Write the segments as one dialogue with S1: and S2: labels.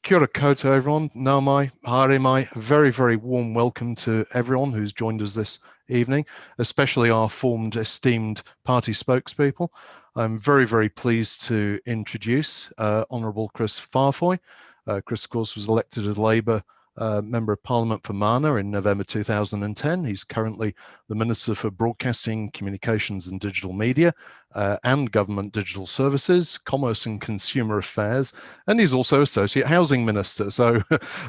S1: Kia ora koutou, everyone. Nau mai, haere mai. Very, very warm welcome to everyone who's joined us this evening, especially our formed esteemed party spokespeople. I'm very, very pleased to introduce Honourable Kris Faafoi. Kris, of course, was elected as Labour Member of Parliament for Mana in November 2010. He's currently the Minister for Broadcasting, Communications and Digital Media and Government Digital Services, Commerce and Consumer Affairs, and he's also Associate Housing Minister. So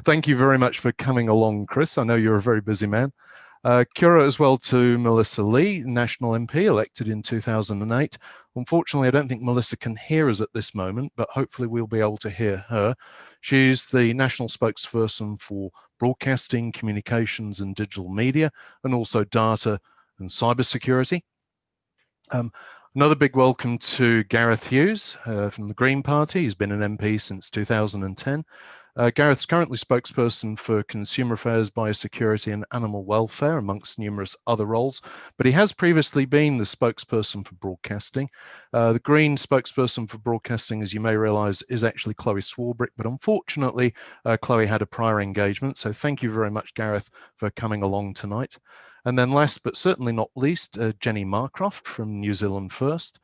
S1: thank you very much for coming along, Kris. I know you're a very busy man. Kia ora as well to Melissa Lee, National MP, elected in 2008. Unfortunately, I don't think Melissa can hear us at this moment, but hopefully we'll be able to hear her. She's the National Spokesperson for Broadcasting, Communications and Digital Media, and also Data and Cybersecurity. Another big welcome to Gareth Hughes from the Green Party. He's been an MP since 2010. Gareth's currently spokesperson for Consumer Affairs, Biosecurity and Animal Welfare, amongst numerous other roles, but he has previously been the spokesperson for Broadcasting. The Green spokesperson for Broadcasting, as you may realise, is actually Chloe Swarbrick, but unfortunately, Chloe had a prior engagement, so thank you very much, Gareth, for coming along tonight. And then last but certainly not least, Jenny Marcroft from New Zealand First.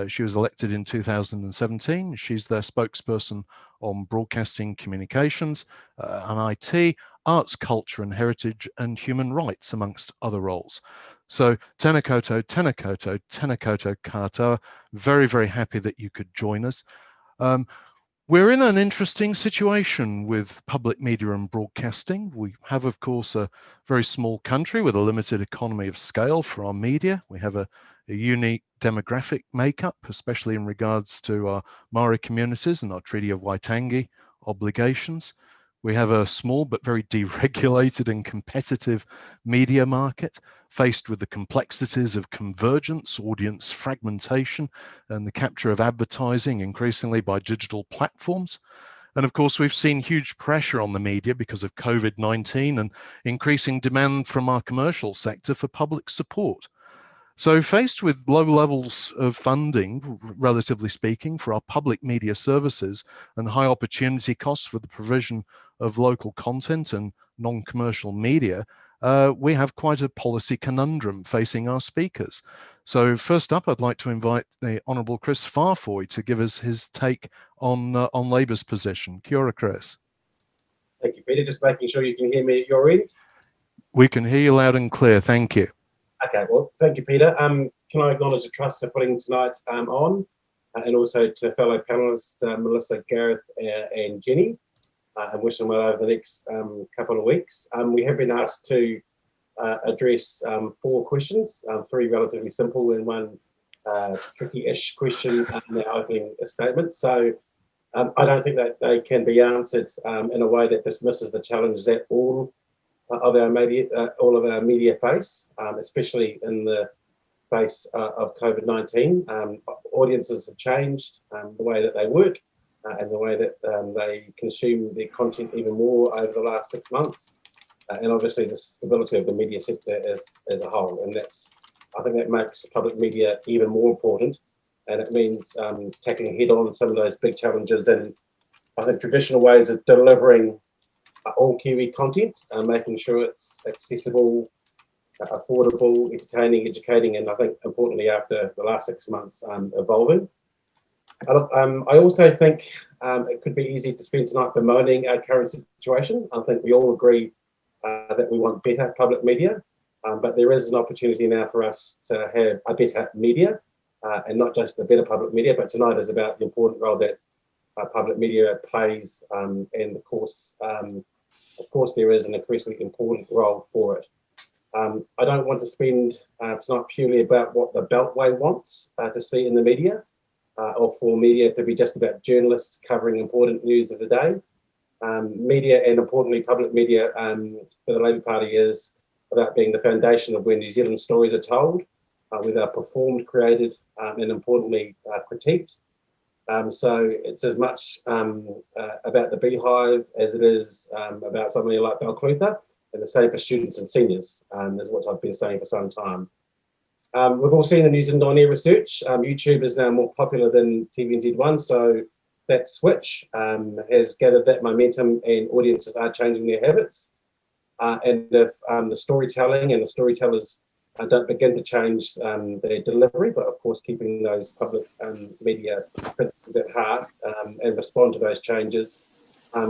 S1: She was elected in 2017. She's their spokesperson on broadcasting, communications, and IT, arts, culture and heritage, and human rights, amongst other roles. So tēnā koutou, tēnā koutou, tēnā koutou katoa. Very, very happy that you could join us. We're in an interesting situation with public media and broadcasting. We have, of course, a very small country with a limited economy of scale for our media. We have a unique demographic makeup, especially in regards to our Maori communities and our Treaty of Waitangi obligations. We have a small but very deregulated and competitive media market faced with the complexities of convergence, audience fragmentation, and the capture of advertising increasingly by digital platforms. And of course, we've seen huge pressure on the media because of COVID-19 and increasing demand from our commercial sector for public support. So faced with low levels of funding, relatively speaking, for our public media services and high opportunity costs for the provision of local content and non-commercial media, we have quite a policy conundrum facing our speakers. So first up, I'd like to invite the Honourable Kris Faafoi to give us his take on Labour's position. Kia ora, Kris.
S2: Thank you, Peter. Just making sure you can hear me at your end.
S1: We can hear you loud and clear. Thank you.
S2: Okay, well, thank you, Peter. Can I acknowledge the trust for putting tonight on, and also to fellow panellists, Melissa, Gareth, and Jenny, and wish them well over the next couple of weeks. We have been asked to address 4 questions, 3 relatively simple and 1 tricky-ish question in our opening statement. So I don't think that they can be answered in a way that dismisses the challenge that all of our media face, especially in the face of COVID-19. Audiences have changed the way that they work and the way that they consume their content even more over the last 6 months, and obviously the stability of the media sector as a whole. And I think that makes public media even more important, and it means tackling head on some of those big challenges. And I think traditional ways of delivering all Kiwi content, making sure it's accessible, affordable, entertaining, educating, and I think importantly after the last 6 months, evolving. I also think it could be easy to spend tonight bemoaning our current situation. I think we all agree that we want better public media, but there is an opportunity now for us to have a better media, and not just a better public media, but tonight is about the important role that public media plays, and of course there is an increasingly important role for it. I don't want to spend tonight purely about what the Beltway wants to see in the media, or for media to be just about journalists covering important news of the day. Media, and importantly public media, for the Labour Party is about being the foundation of where New Zealand stories are told, where they're performed, created, and importantly critiqued. So it's as much about the beehive as it is about somebody like Balclutha, and the same for students and seniors, is what I've been saying for some time. We've all seen the News and On Air research. YouTube is now more popular than TVNZ1, so that switch has gathered that momentum, and audiences are changing their habits. And if the storytelling and the storytellers don't begin to change their delivery, but of course keeping those public media principles at heart and respond to those changes,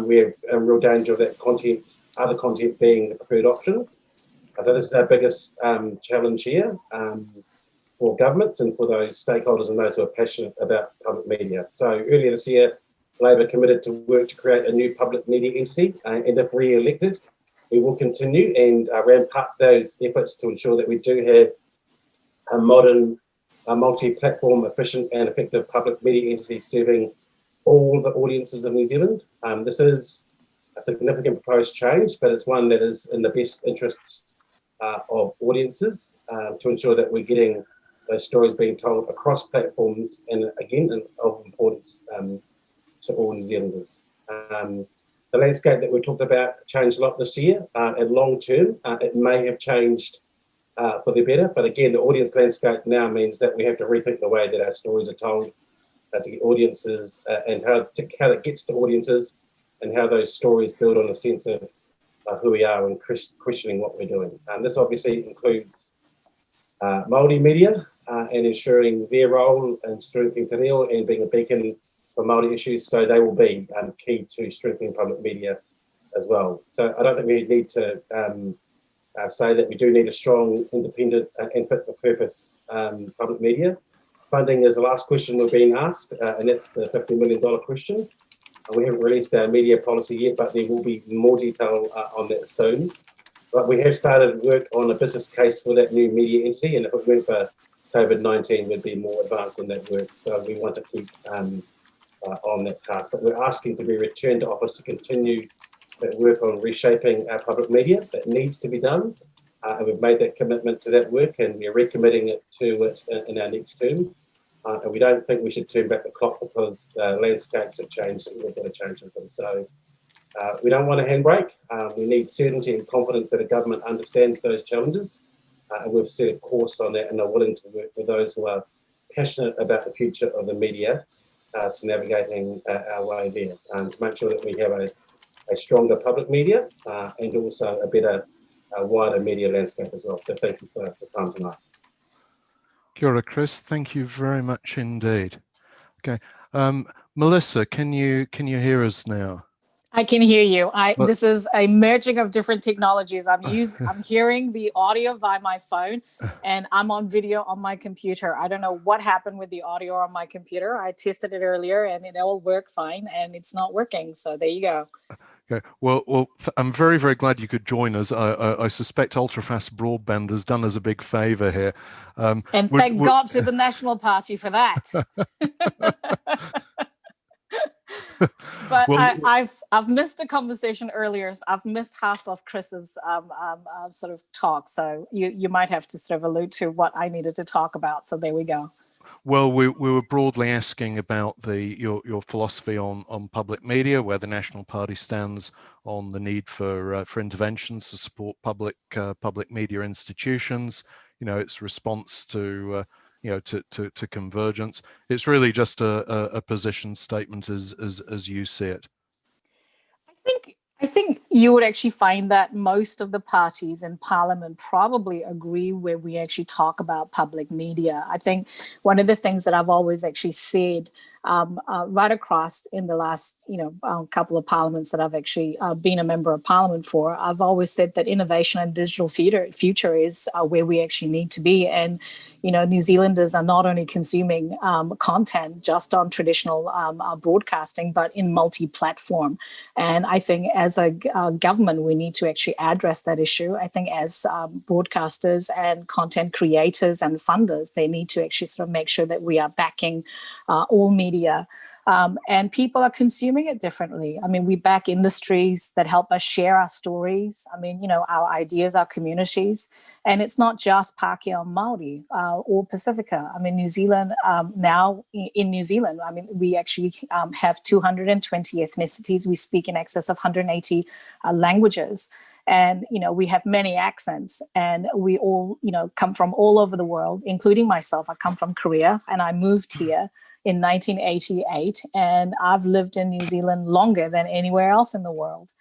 S2: we have a real danger of that content, other content being the preferred option. So this is our biggest challenge here for governments and for those stakeholders and those who are passionate about public media. So earlier this year, Labor committed to work to create a new public media entity, and if re-elected, we will continue and ramp up those efforts to ensure that we do have a modern, multi-platform, efficient and effective public media entity serving all the audiences of New Zealand. This is a significant proposed change, but it's one that is in the best interests of audiences to ensure that we're getting those stories being told across platforms, and again, of importance to all New Zealanders. The landscape that we talked about changed a lot this year, and long term, it may have changed for the better, but again, the audience landscape now means that we have to rethink the way that our stories are told to get audiences and how it gets to audiences, and how those stories build on a sense of who we are and questioning what we're doing. This obviously includes Māori media and ensuring their role in strengthening te reo and being a beacon for Māori issues, so they will be key to strengthening public media as well. So I don't think we need to say that we do need a strong, independent and fit for purpose public media. Funding is the last question we're being asked, and that's the $50 million question. We haven't released our media policy yet, but there will be more detail on that soon. But we have started work on a business case for that new media entity, and if it weren't for COVID-19, we'd be more advanced in that work. So we want to keep on that task. But we're asking to be returned to office to continue that work on reshaping our public media. That needs to be done. And we've made that commitment to that work, and we're recommitting it to it in our next term. And we don't think we should turn back the clock because landscapes have changed and we've got to change them. So we don't want a handbrake. We need certainty and confidence that a government understands those challenges. And we've set a course on that and are willing to work with those who are passionate about the future of the media to navigating our way there. To make sure that we have a stronger public media and also a better, wider media landscape as well. So thank you for the time tonight.
S1: Kia ora, Kris. Thank you very much indeed. Okay, Melissa, can you hear us now?
S3: I can hear you. This is a merging of different technologies. I'm hearing the audio via my phone, and I'm on video on my computer. I don't know what happened with the audio on my computer. I tested it earlier, and it all worked fine, and it's not working. So there you go.
S1: Okay. Well, I'm very, very glad you could join us. I suspect ultra-fast broadband has done us a big favour here.
S3: And thank God for the National Party for that. But well, I've missed the conversation earlier. I've missed half of Kris's sort of talk. So you might have to sort of allude to what I needed to talk about. So there we go.
S1: Well, we were broadly asking about your philosophy on public media, where the National Party stands on the need for interventions to support public media institutions. You know, its response to to convergence. It's really just a position statement as you see it.
S3: I think you would actually find that most of the parties in Parliament probably agree where we actually talk about public media. I think one of the things that I've always actually said right across in the last couple of parliaments that I've actually been a member of Parliament for, I've always said that innovation and digital future is where we actually need to be. And New Zealanders are not only consuming content just on traditional broadcasting, but in multi-platform. And I think as a government, we need to actually address that issue. I think as broadcasters and content creators and funders, they need to actually sort of make sure that we are backing all media. And people are consuming it differently. I mean, we back industries that help us share our stories. I mean, our ideas, our communities. And it's not just Pākehā Māori or Pacifica. I mean, New Zealand now, in New Zealand, I mean, we actually have 220 ethnicities. We speak in excess of 180 languages. And, we have many accents, and we all, come from all over the world, including myself. I come from Korea and I moved here in 1988, and I've lived in New Zealand longer than anywhere else in the world,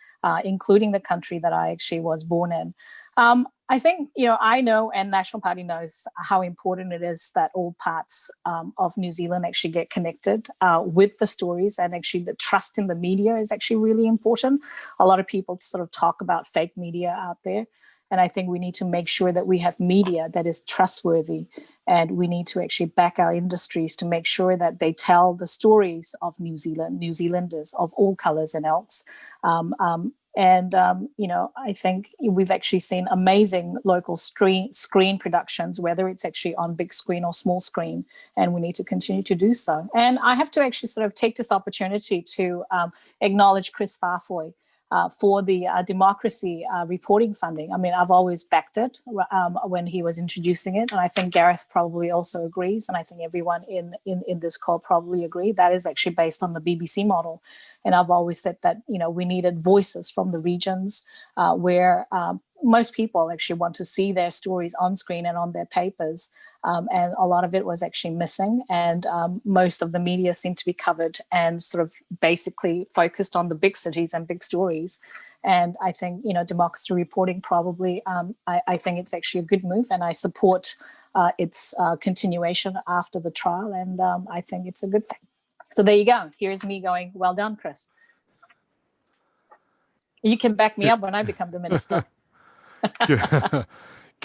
S3: including the country that I actually was born in. I think, I know, and National Party knows how important it is that all parts of New Zealand actually get connected with the stories, and actually the trust in the media is actually really important. A lot of people sort of talk about fake media out there. And I think we need to make sure that we have media that is trustworthy, and we need to actually back our industries to make sure that they tell the stories of New Zealand, New Zealanders of all colors and elks. I think we've actually seen amazing local screen productions, whether it's actually on big screen or small screen, and we need to continue to do so. And I have to actually sort of take this opportunity to acknowledge Kris Faafoi for the democracy reporting funding. I mean, I've always backed it when he was introducing it, and I think Gareth probably also agrees, and I think everyone in this call probably agree. That is actually based on the BBC model, and I've always said that we needed voices from the regions where most people actually want to see their stories on screen and on their papers, and a lot of it was actually missing, and most of the media seemed to be covered and sort of basically focused on the big cities and big stories. And I think democracy reporting probably I think it's actually a good move, and I support its continuation after the trial, and I think it's a good thing. So there you go. Here's me going, well done, Kris. You can back me up when I become the minister.
S1: Kia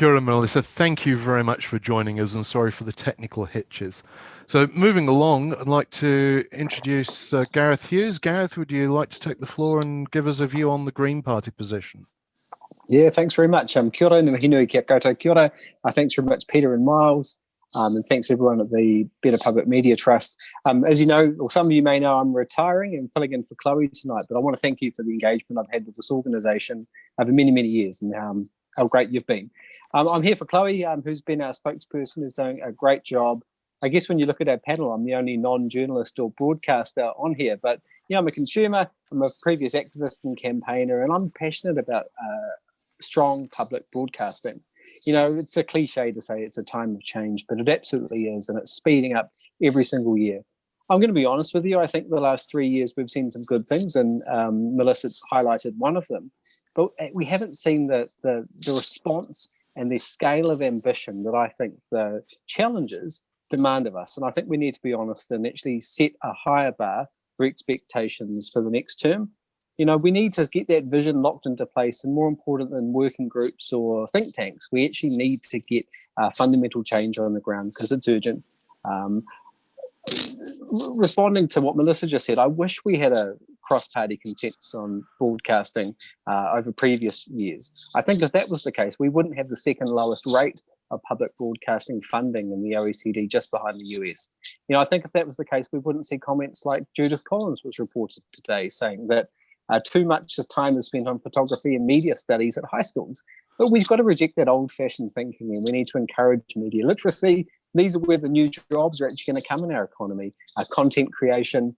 S1: ora, Melissa. Thank you very much for joining us, and sorry for the technical hitches. So moving along, I'd like to introduce Gareth Hughes. Gareth, would you like to take the floor and give us a view on the Green Party position?
S4: Yeah, thanks very much. Kia ora, Nuhinui kia koutou kia ora. Thanks very much, Peter and Myles. And thanks everyone at the Better Public Media Trust. As you know, or some of you may know, I'm retiring and filling in for Chloe tonight, but I want to thank you for the engagement I've had with this organisation over many, many years, and how great you've been. I'm here for Chloe, who's been our spokesperson, who's doing a great job. I guess when you look at our panel, I'm the only non-journalist or broadcaster on here, but I'm a consumer, I'm a previous activist and campaigner, and I'm passionate about strong public broadcasting. It's a cliche to say it's a time of change, but it absolutely is, and it's speeding up every single year. I'm going to be honest with you. I think the last 3 years we've seen some good things, and Melissa's highlighted one of them. But we haven't seen the response and the scale of ambition that I think the challenges demand of us. And I think we need to be honest and actually set a higher bar for expectations for the next term. We need to get that vision locked into place, and more important than working groups or think tanks, we actually need to get fundamental change on the ground, because it's urgent. Responding to what Melissa just said, I wish we had a cross-party consensus on broadcasting over previous years. I think if that was the case, we wouldn't have the second lowest rate of public broadcasting funding in the OECD, just behind the US. I think if that was the case, we wouldn't see comments like Judith Collins was reported today saying that too much time is spent on photography and media studies at high schools. But we've got to reject that old-fashioned thinking, and we need to encourage media literacy. These are where the new jobs are actually going to come in our economy, content creation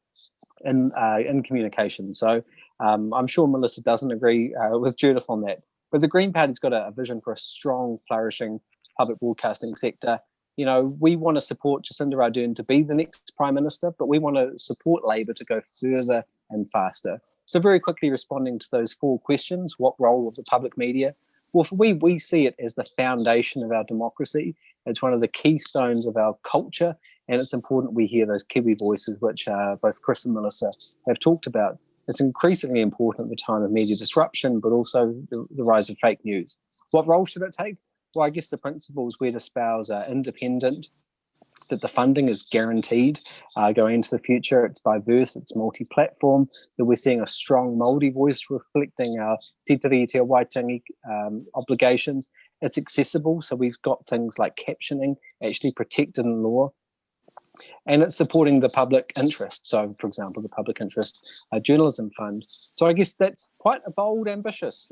S4: and in communication. So I'm sure Melissa doesn't agree with Judith on that. But the Green Party's got a vision for a strong, flourishing public broadcasting sector. We want to support Jacinda Ardern to be the next Prime Minister, but we want to support Labour to go further and faster. So very quickly responding to those 4 questions, what role of the public media? Well, we see it as the foundation of our democracy. It's one of the keystones of our culture, and it's important we hear those Kiwi voices, which both Kris and Melissa have talked about. It's increasingly important at the time of media disruption, but also the rise of fake news. What role should it take? Well, I guess the principles we'd espouse are independent, that the funding is guaranteed going into the future. It's diverse, it's multi-platform, that we're seeing a strong Māori voice reflecting our Te Tiriti Te Waitangi obligations. It's accessible, so we've got things like captioning actually protected in law. And it's supporting the public interest. So, for example, the Public Interest Journalism Fund. So I guess that's quite a bold, ambitious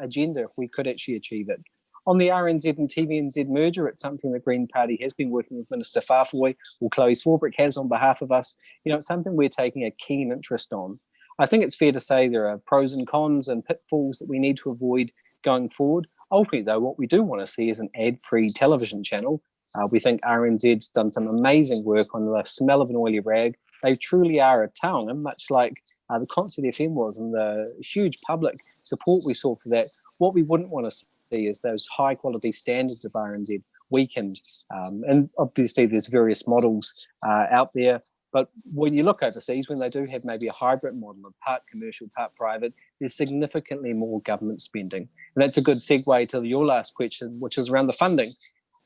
S4: agenda if we could actually achieve it. On the RNZ and TVNZ merger, it's something the Green Party has been working with Minister Faafoi, or Chloe Swarbrick has on behalf of us. It's something we're taking a keen interest on. I think it's fair to say there are pros and cons and pitfalls that we need to avoid going forward. Ultimately, though, what we do want to see is an ad-free television channel We think RNZ's done some amazing work on the smell of an oily rag. They truly are a taonga, much like the Concert FM was, and the huge public support we saw for that. What we wouldn't want to see is those high quality standards of RNZ weakened. And obviously there's various models out there. But when you look overseas, when they do have maybe a hybrid model of part commercial, part private, there's significantly more government spending. And that's a good segue to your last question, which is around the funding.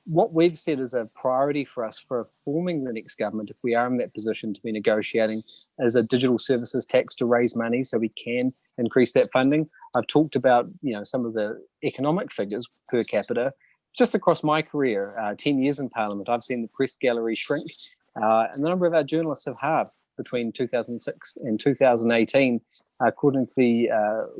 S4: What we've said is a priority for us for forming the next government, if we are in that position to be negotiating, is a digital services tax to raise money so we can increase that funding. I've talked about, some of the economic figures per capita. Just across my career, 10 years in Parliament, I've seen the press gallery shrink, and the number of our journalists have halved between 2006 and 2018, according to the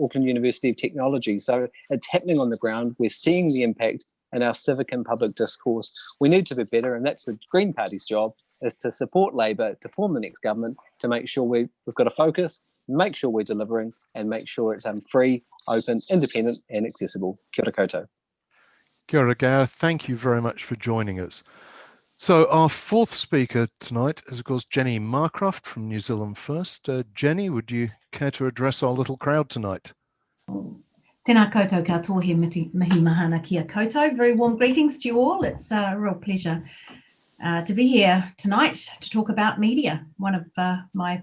S4: Auckland University of Technology. So it's happening on the ground. We're seeing the impact in our civic and public discourse. We need to be better, and that's the Green Party's job, is to support Labour to form the next government, to make sure we've got a focus, make sure we're delivering, and make sure it's free, open, independent, and accessible. Kia ora koutou.
S1: Kia ora, Gareth. Thank you very much for joining us. So our fourth speaker tonight is, of course, Jenny Marcroft from New Zealand First. Jenny, would you care to address our little crowd tonight?
S5: Tēnā koutou katoa mihi mahana kia koutou. Very warm greetings to you all. It's a real pleasure to be here tonight to talk about media, one of my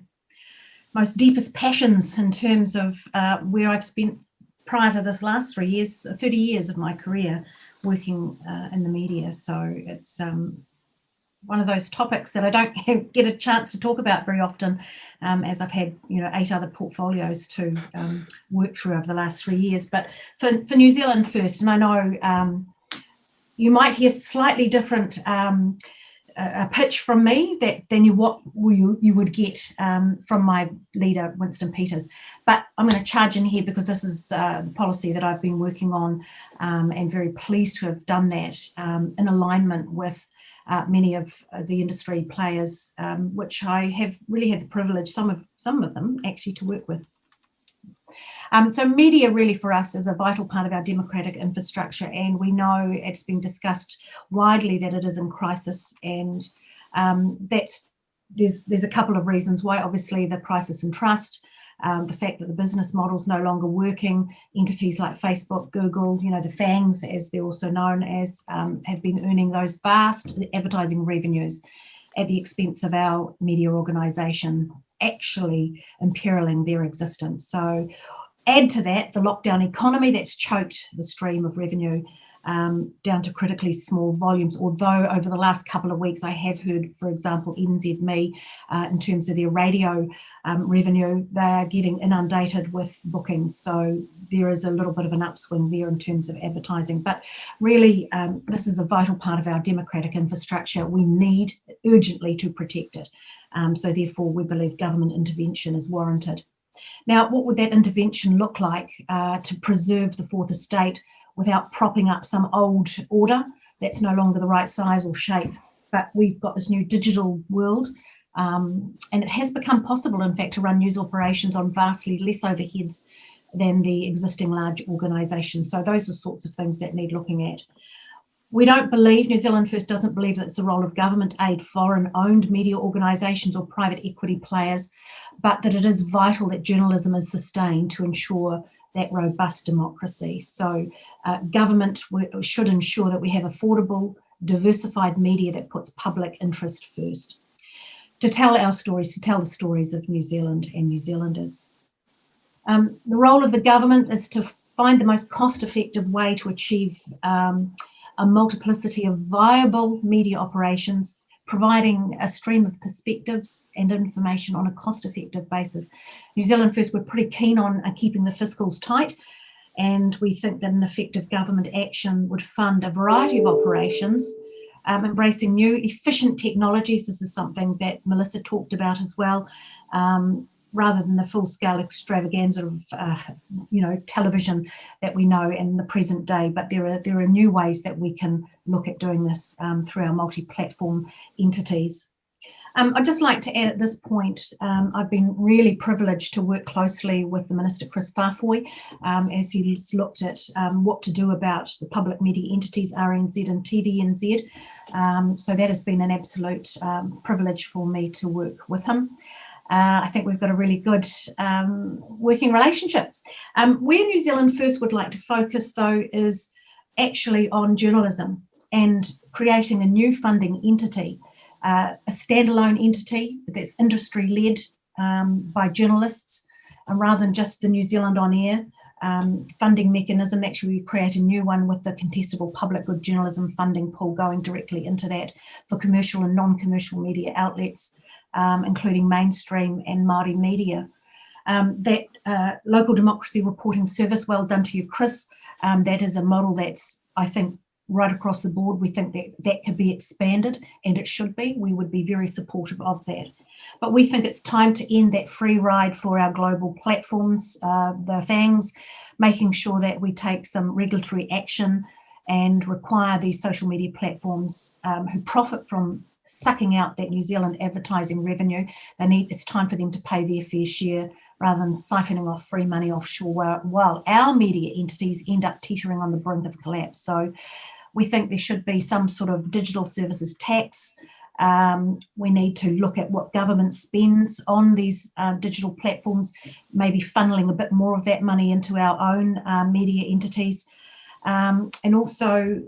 S5: most deepest passions in terms of where I've spent prior to this last 3 years, 30 years of my career working in the media. So it's one of those topics that I don't get a chance to talk about very often, as I've had 8 other portfolios to work through over the last 3 years. But for New Zealand First, and I know you might hear slightly different a pitch from me than you would get from my leader, Winston Peters. But I'm going to charge in here because this is the policy that I've been working on, and very pleased to have done that in alignment with many of the industry players, which I have really had the privilege, some of them actually, to work with. So media really for us is a vital part of our democratic infrastructure, and we know it's been discussed widely that it is in crisis, and there's a couple of reasons why. Obviously the crisis in trust, the fact that the business model's no longer working, entities like Facebook, Google, the FANGs as they're also known as, have been earning those vast advertising revenues at the expense of our media organisation, actually imperiling their existence. So add to that the lockdown economy that's choked the stream of revenue down to critically small volumes, although over the last couple of weeks I have heard, for example, NZME, in terms of their radio revenue, they're getting inundated with bookings. So there is a little bit of an upswing there in terms of advertising. But really, this is a vital part of our democratic infrastructure. We need urgently to protect it. So therefore, we believe government intervention is warranted. Now, what would that intervention look like to preserve the fourth estate without propping up some old order that's no longer the right size or shape? But we've got this new digital world, and it has become possible, in fact, to run news operations on vastly less overheads than the existing large organisations. So those are sorts of things that need looking at. We don't believe, New Zealand First doesn't believe that it's the role of government to aid foreign-owned media organisations or private equity players, but that it is vital that journalism is sustained to ensure that robust democracy. So government should ensure that we have affordable, diversified media that puts public interest first, to tell our stories, to tell the stories of New Zealand and New Zealanders. The role of the government is to find the most cost-effective way to achieve a multiplicity of viable media operations, providing a stream of perspectives and information on a cost-effective basis. New Zealand First, we're pretty keen on keeping the fiscals tight, and we think that an effective government action would fund a variety of operations, embracing new efficient technologies. This is something that Melissa talked about as well, rather than the full-scale extravaganza of television that we know in the present day. But there are new ways that we can look at doing this through our multi-platform entities. I'd just like to add at this point, I've been really privileged to work closely with the Minister Kris Faafoi as he's looked at what to do about the public media entities, RNZ and TVNZ. So that has been an absolute privilege for me to work with him. I think we've got a really good working relationship. Where New Zealand First would like to focus, though, is actually on journalism and creating a new funding entity, a standalone entity that's industry-led by journalists, rather than just the New Zealand On Air funding mechanism. Actually, we create a new one with the contestable public good journalism funding pool going directly into that for commercial and non-commercial media outlets, including mainstream and Māori media. That local democracy reporting service, well done to you, Kris. That is a model that's, I think, right across the board. We think that that could be expanded, and it should be. We would be very supportive of that. But we think it's time to end that free ride for our global platforms, the FANGs, making sure that we take some regulatory action and require these social media platforms who profit from sucking out that New Zealand advertising revenue. It's time for them to pay their fair share rather than siphoning off free money offshore while our media entities end up teetering on the brink of collapse. So we think there should be some sort of digital services tax. We need to look at what government spends on these digital platforms, maybe funneling a bit more of that money into our own media entities. And also,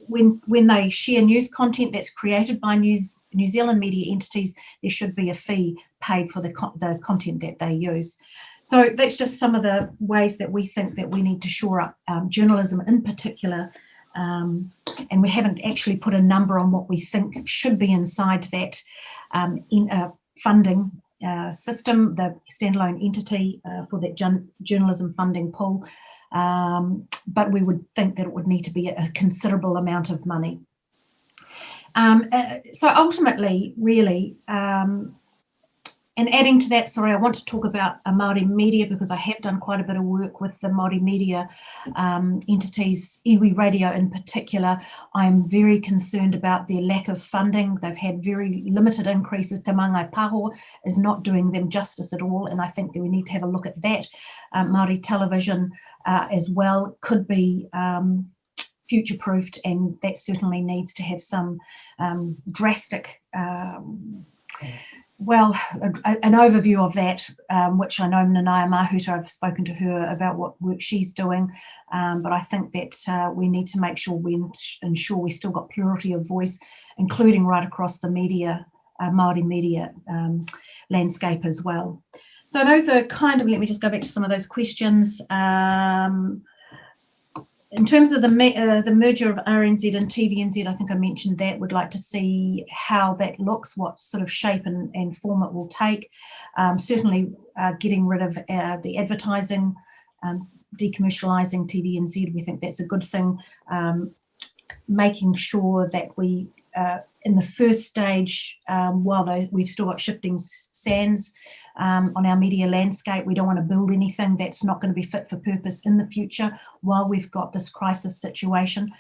S5: when they share news content that's created by New Zealand media entities, there should be a fee paid for the content that they use. So that's just some of the ways that we think that we need to shore up journalism in particular. And we haven't actually put a number on what we think should be inside that funding system, the standalone entity for that journalism funding pool. But we would think that it would need to be a considerable amount of money. So ultimately, really, and adding to that, sorry, I want to talk about Māori media because I have done quite a bit of work with the Māori media entities, iwi Radio in particular. I am very concerned about their lack of funding. They've had very limited increases. Te Māngai Paho is not doing them justice at all, and I think that we need to have a look at that. Māori television as well could be future-proofed, and that certainly needs to have some drastic an overview of that, which I know Nanaya Mahuta, I've spoken to her about what work she's doing, but I think that we need to make sure we ensure we still got plurality of voice, including right across the media, Māori media landscape as well. So those are kind of, let me just go back to some of those questions. In terms of the merger of RNZ and TVNZ, I think I mentioned that. Would like to see how that looks, what sort of shape and form it will take. Certainly getting rid of the advertising, decommercialising TVNZ, we think that's a good thing. Making sure that we, in the first stage, while we've still got shifting sands on our media landscape, we don't want to build anything that's not going to be fit for purpose in the future. While we've got this crisis situation,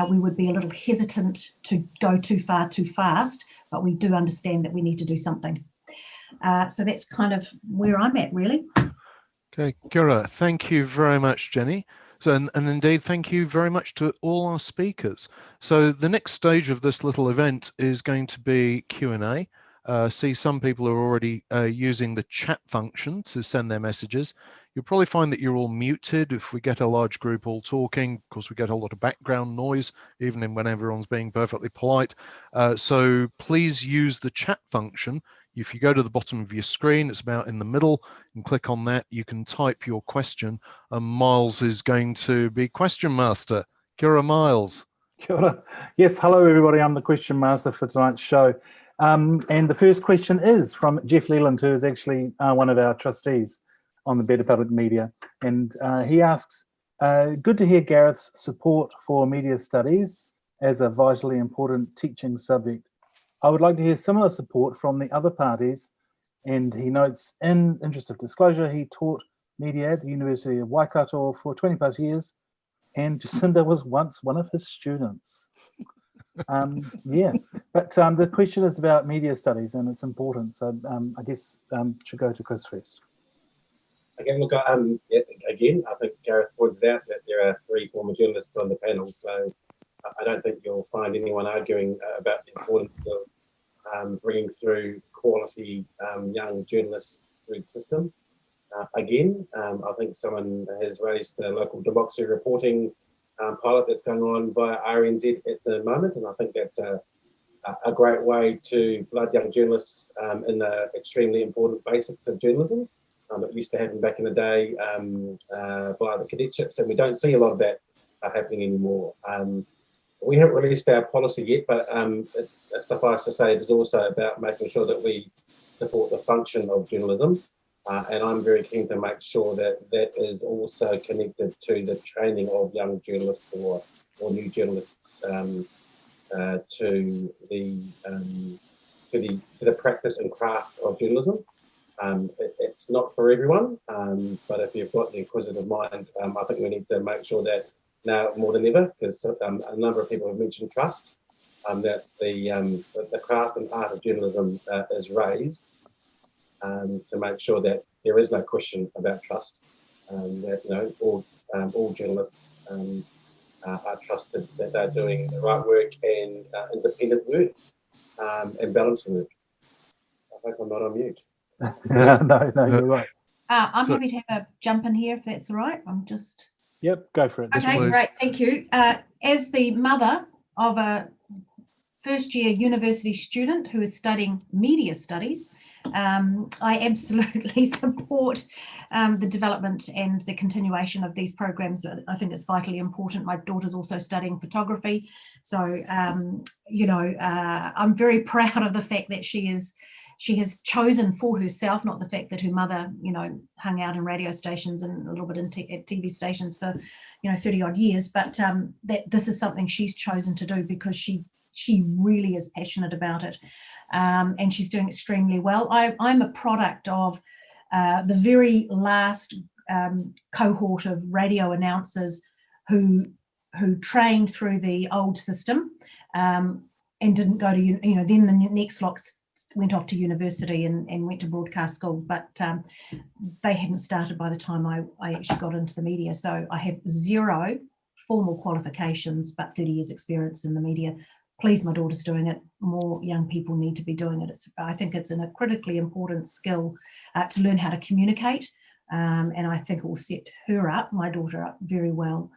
S5: we would be a little hesitant to go too far too fast, but we do understand that we need to do something. So that's kind of where I'm at, really.
S1: Okay, Kira, thank you very much, Jenny. So, and indeed, thank you very much to all our speakers. So the next stage of this little event is going to be Q&A. See, some people are already using the chat function to send their messages. You'll probably find that you're all muted if we get a large group all talking. Of course, we get a lot of background noise, even when everyone's being perfectly polite. So please use the chat function. If you go to the bottom of your screen, it's about in the middle, and click on that, you can type your question, and Myles is going to be question master. Kia ora, Myles.
S6: Kia ora. Yes, hello everybody, I'm the question master for tonight's show. And the first question is from Jeff Leland, who is actually one of our trustees on the Better Public Media. And he asks, good to hear Gareth's support for media studies as a vitally important teaching subject. I would like to hear similar support from the other parties. And he notes, in interest of disclosure, he taught media at the University of Waikato for 20 plus years, and Jacinda was once one of his students. Yeah, but the question is about media studies, and it's important. So I guess should go to Kris first.
S2: Again, look, again, I think Gareth pointed out that there are 3 former journalists on the panel, so I don't think you'll find anyone arguing about the importance of bringing through quality young journalists through the system. Again, I think someone has raised the local democracy reporting pilot that's going on via RNZ at the moment, and I think that's a great way to blood young journalists in the extremely important basics of journalism. It used to happen back in the day via the cadetships, and we don't see a lot of that happening anymore. We haven't released our policy yet, but suffice to say, it is also about making sure that we support the function of journalism. And I'm very keen to make sure that that is also connected to the training of young journalists or new journalists to the practice and craft of journalism. It's not for everyone, but if you've got the inquisitive mind, I think we need to make sure that now more than ever, because a number of people have mentioned trust, that the craft and art of journalism is raised to make sure that there is no question about trust, that all journalists are trusted that they're doing the right work and independent work and balanced work. I hope I'm not on mute.
S6: No, you're right.
S5: I'm happy to have a jump in here if that's all right. I'm just...
S6: Yep, go for it.
S5: Okay, great, thank you. As the mother of a first-year university student who is studying media studies, I absolutely support the development and the continuation of these programs. I think it's vitally important. My daughter's also studying photography, so I'm very proud of the fact that she has chosen for herself, not the fact that her mother, hung out in radio stations and a little bit at TV stations for, 30 odd years, but that this is something she's chosen to do because she really is passionate about it, and she's doing extremely well. I'm a product of the very last cohort of radio announcers who trained through the old system and didn't go to, then the next lot went off to university and went to broadcast school, but they hadn't started by the time I actually got into the media. So I have 0 formal qualifications, but 30 years experience in the media. Please, my daughter's doing it. More young people need to be doing it. I think it's a critically important skill to learn how to communicate, and I think it will set her up, my daughter, up very well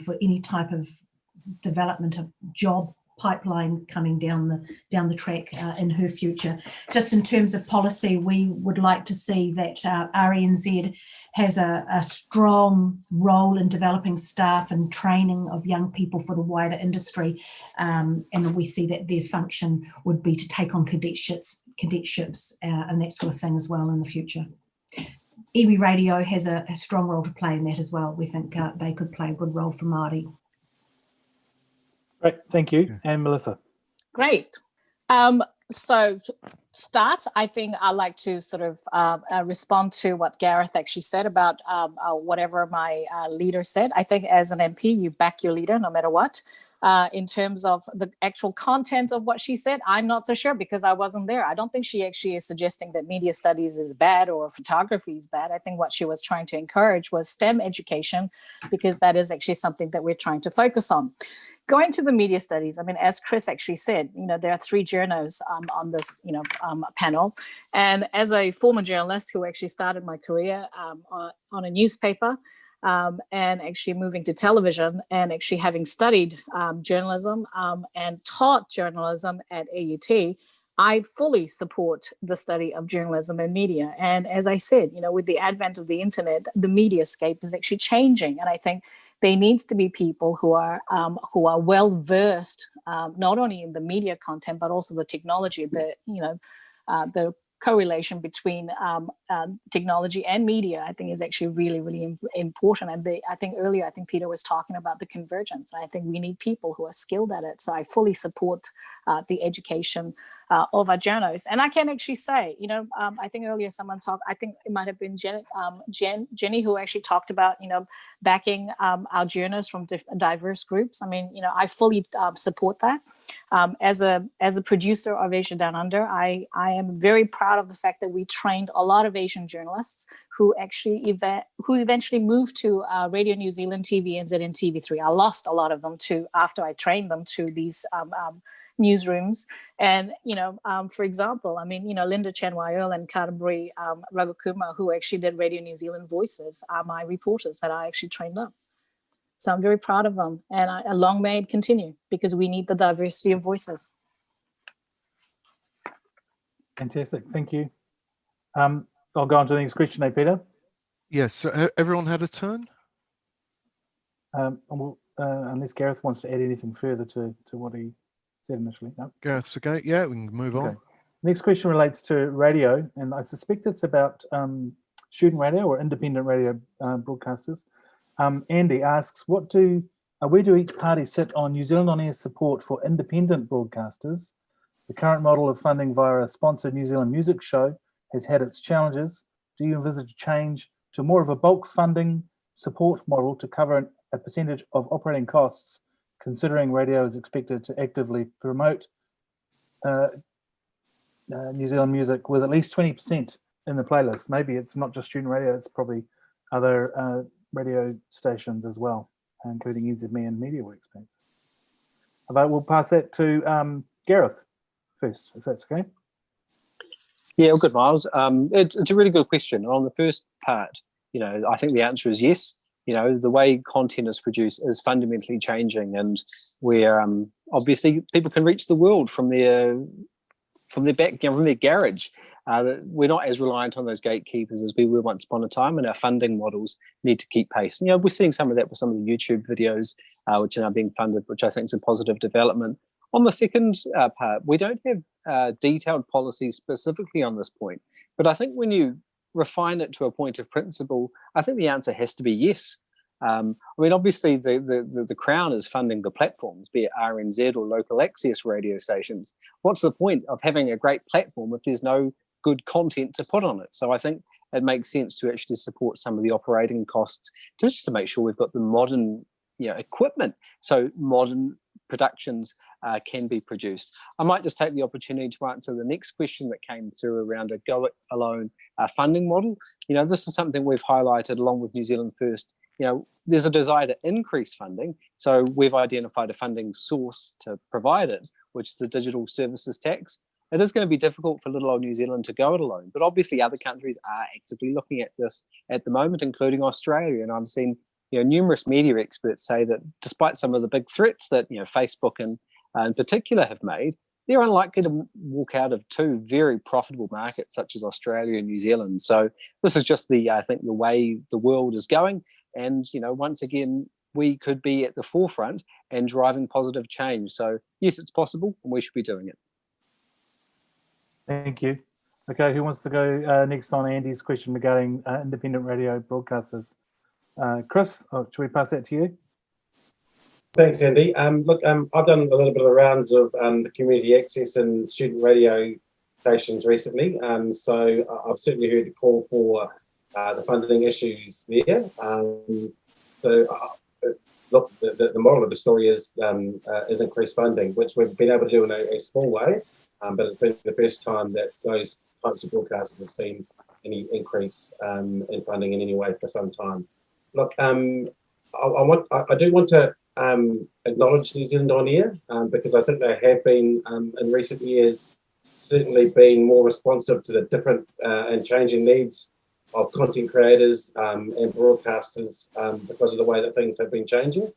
S5: for any type of development of job pipeline coming down the track in her future. Just in terms of policy, we would like to see that RNZ has a strong role in developing staff and training of young people for the wider industry, and we see that their function would be to take on cadetships and that sort of thing as well in the future. Iwi Radio has a strong role to play in that as well. We think they could play a good role for Māori.
S6: Great, thank you. And Melissa.
S3: Great. So start, I think I'd like to sort of respond to what Gareth actually said about whatever my leader said. I think as an MP, you back your leader no matter what. In terms of the actual content of what she said, I'm not so sure because I wasn't there. I don't think she actually is suggesting that media studies is bad or photography is bad. I think what she was trying to encourage was STEM education, because that is actually something that we're trying to focus on. Going to the media studies, I mean, as Kris actually said, there are 3 journos on this, panel. And as a former journalist who actually started my career on a newspaper, and actually moving to television and actually having studied journalism and taught journalism at AUT, I fully support the study of journalism and media. And as I said, with the advent of the internet, the mediascape is actually changing. And I think there needs to be people who are well versed, not only in the media content, but also the technology, the correlation between technology and media, I think is actually really, really important. And I think earlier, Peter was talking about the convergence. I think we need people who are skilled at it. So I fully support the education of our journalists. And I can actually say, I think earlier someone talked, I think it might have been Jenny who actually talked about, backing our journalists from diverse groups. I mean, I fully support that. As a producer of Asia Down Under, I am very proud of the fact that we trained a lot of Asian journalists who eventually moved to Radio New Zealand, TVNZ, and TV3. I lost a lot of them after I trained them to these newsrooms. And, for example, I mean, Linda Chanwai and Karamri Ragokuma, who actually did Radio New Zealand Voices, are my reporters that I actually trained up. So I'm very proud of them, and long may it continue, because we need the diversity of voices.
S6: Fantastic, thank you. I'll go on to the next question, Peter.
S1: Yes, so everyone had a turn?
S6: Unless Gareth wants to add anything further to what he said initially. No?
S1: Gareth's okay, yeah, we can move on.
S6: Next question relates to radio, and I suspect it's about student radio or independent radio broadcasters. Andy asks, where do each party sit on New Zealand On Air's support for independent broadcasters? The current model of funding via a sponsored New Zealand music show has had its challenges. Do you envisage a change to more of a bulk funding support model to cover a percentage of operating costs, considering radio is expected to actively promote New Zealand music with at least 20% in the playlist? Maybe it's not just student radio, it's probably other radio stations as well, including NZME and MediaWorks. But we'll pass that to Gareth first, if that's okay.
S4: Yeah, well, good, Myles. It's a really good question. On the first part, I think the answer is yes. The way content is produced is fundamentally changing, and where obviously people can reach the world from their back, from their garage. We're not as reliant on those gatekeepers as we were once upon a time, and our funding models need to keep pace. And, we're seeing some of that with some of the YouTube videos, which are now being funded, which I think is a positive development. On the second part, we don't have detailed policies specifically on this point, but I think when you refine it to a point of principle, I think the answer has to be yes. I mean, obviously, the Crown is funding the platforms, be it RNZ or local access radio stations. What's the point of having a great platform if there's no good content to put on it? So I think it makes sense to actually support some of the operating costs, just to make sure we've got the modern equipment, so modern productions can be produced. I might just take the opportunity to answer the next question that came through around a go it alone funding model. This is something we've highlighted along with New Zealand First. There's a desire to increase funding, so we've identified a funding source to provide it, which is the digital services tax. It is going to be difficult for little old New Zealand to go it alone, but obviously other countries are actively looking at this at the moment, including Australia. And I've seen numerous media experts say that despite some of the big threats that Facebook and in particular have made, they're unlikely to walk out of two very profitable markets such as Australia and New Zealand. So this is just I think the way the world is going. And once again, we could be at the forefront and driving positive change. So yes, it's possible, and we should be doing it.
S6: Thank you. Okay, who wants to go next on Andy's question regarding independent radio broadcasters? Kris, should we pass that to you?
S2: Thanks, Andy. Look, I've done a little bit of the rounds of the community access and student radio stations recently. So I've certainly heard the call for the funding issues there. Look, the moral of the story is increased funding, which we've been able to do in a small way, but it's been the first time that those types of broadcasters have seen any increase in funding in any way for some time. Look, I do want to acknowledge New Zealand On Air because I think they have been in recent years certainly been more responsive to the different and changing needs of content creators and broadcasters because of the way that things have been changing.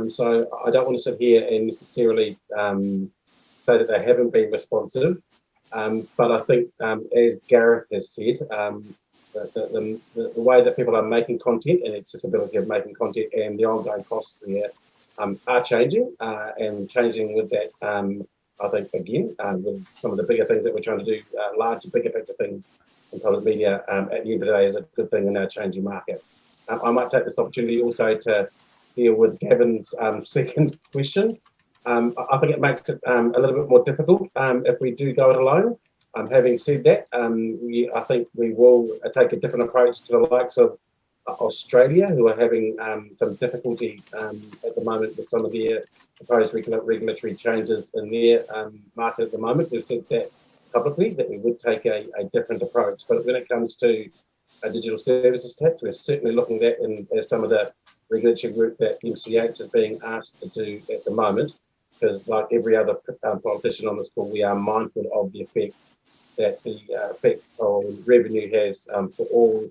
S2: So I don't want to sit here and necessarily say that they haven't been responsive, but I think as Gareth has said, the way that people are making content and accessibility of making content and the ongoing costs there are changing and changing with that, I think, again, with some of the bigger things that we're trying to do, larger, bigger picture things in public media at the end of the day is a good thing in our changing market. I might take this opportunity also to deal with Gavin's second question I think it makes it a little bit more difficult if we do go it alone. Having said that, I think we will take a different approach to the likes of Australia, who are having some difficulty at the moment with some of their proposed regulatory changes in their market at the moment. We've said that publicly, that we would take a different approach. But when it comes to a digital services tax, we're certainly looking at that as some of the regulatory work that MCH is being asked to do at the moment, because like every other politician on this call, we are mindful of the effect that the effect on revenue has for all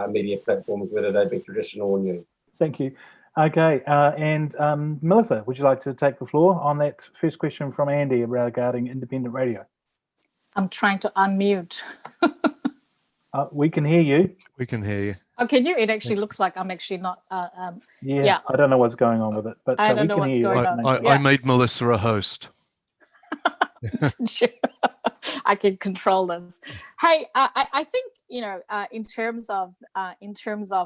S2: media platforms, whether they be traditional or new.
S6: Thank you. Okay, and Melissa, would you like to take the floor on that first question from Andy regarding independent radio?
S3: I'm trying to unmute.
S6: We can hear you.
S1: We can hear you.
S3: Oh, can you? It actually looks like I'm actually not.
S6: Yeah, I don't know what's going on with it, but
S3: I don't
S6: we
S3: know
S6: can
S3: what's
S6: hear you.
S3: going on.
S1: I made Melissa a host.
S3: I can control this. Hey, I think, you know, in terms of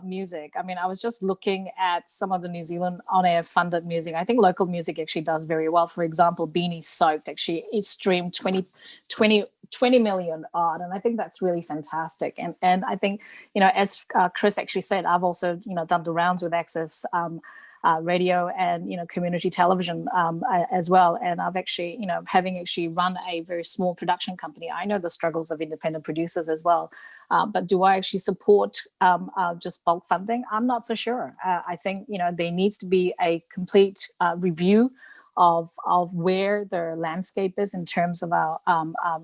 S3: music, I mean, I was just looking at some of the New Zealand on-air funded music. I think local music actually does very well. For example, Beanie Soaked actually is streamed 20 million odd, and I think that's really fantastic. And I think, you know, as Kris actually said, I've also, you know, done the rounds with Access radio and, you know, community television as well. And I've actually, you know, having actually run a very small production company, I know the struggles of independent producers as well. But do I actually support just bulk funding? I'm not so sure. I think, you know, there needs to be a complete review of where the landscape is in terms of our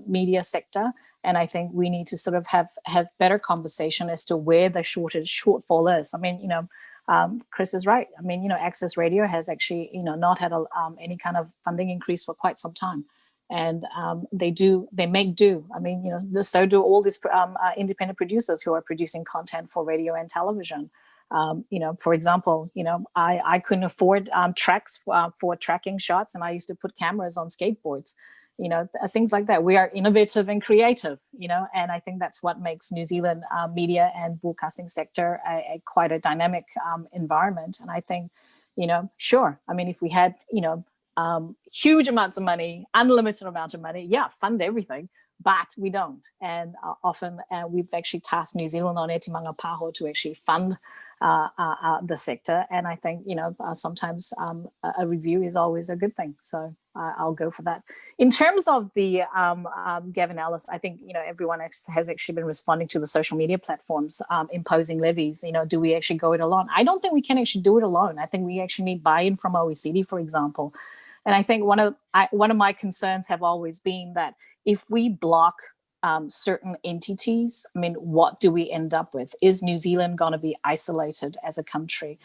S3: media sector. And I think we need to sort of have better conversation as to where the shortfall is. I mean, you know, Kris is right. I mean, you know, Access Radio has actually, you know, not had any kind of funding increase for quite some time. And they make do. I mean, you know, so do all these independent producers who are producing content for radio and television. You know, for example, you know, I couldn't afford tracks for tracking shots, and I used to put cameras on skateboards. You know, things like that. We are innovative and creative, you know, and I think that's what makes New Zealand media and broadcasting sector quite a dynamic environment. And I think, you know, sure. I mean, if we had, you know, huge amounts of money, unlimited amount of money, yeah, fund everything, but we don't. And often we've actually tasked New Zealand on Eti Manga Paho to actually fund the sector. And I think, you know, sometimes a review is always a good thing. So I'll go for that. In terms of the Gavin Ellis, I think, you know, everyone has actually been responding to the social media platforms imposing levies. You know, do we actually go it alone? I don't think we can actually do it alone. I think we actually need buy-in from OECD, for example. And I think one of my concerns have always been that if we block certain entities, I mean, what do we end up with? Is New Zealand going to be isolated as a country?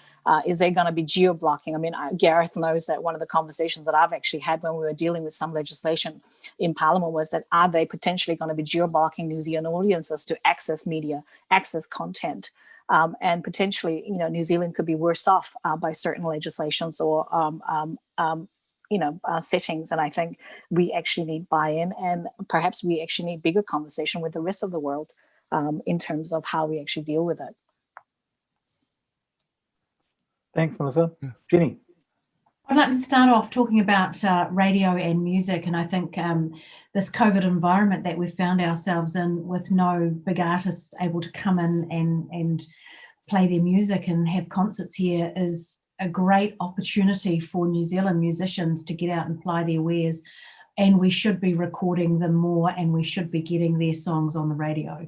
S3: Is there going to be geo-blocking? I mean, Gareth knows that one of the conversations that I've actually had when we were dealing with some legislation in Parliament was that are they potentially going to be geo-blocking New Zealand audiences to access media, access content? And potentially, you know, New Zealand could be worse off by certain legislations or you know, settings. And I think we actually need buy-in, and perhaps we actually need bigger conversation with the rest of the world in terms of how we actually deal with it.
S6: Thanks, Melissa. Jenny.
S5: I'd like to start off talking about radio and music. And I think this COVID environment that we've found ourselves in, with no big artists able to come in and play their music and have concerts here, is a great opportunity for New Zealand musicians to get out and ply their wares, and we should be recording them more, and we should be getting their songs on the radio.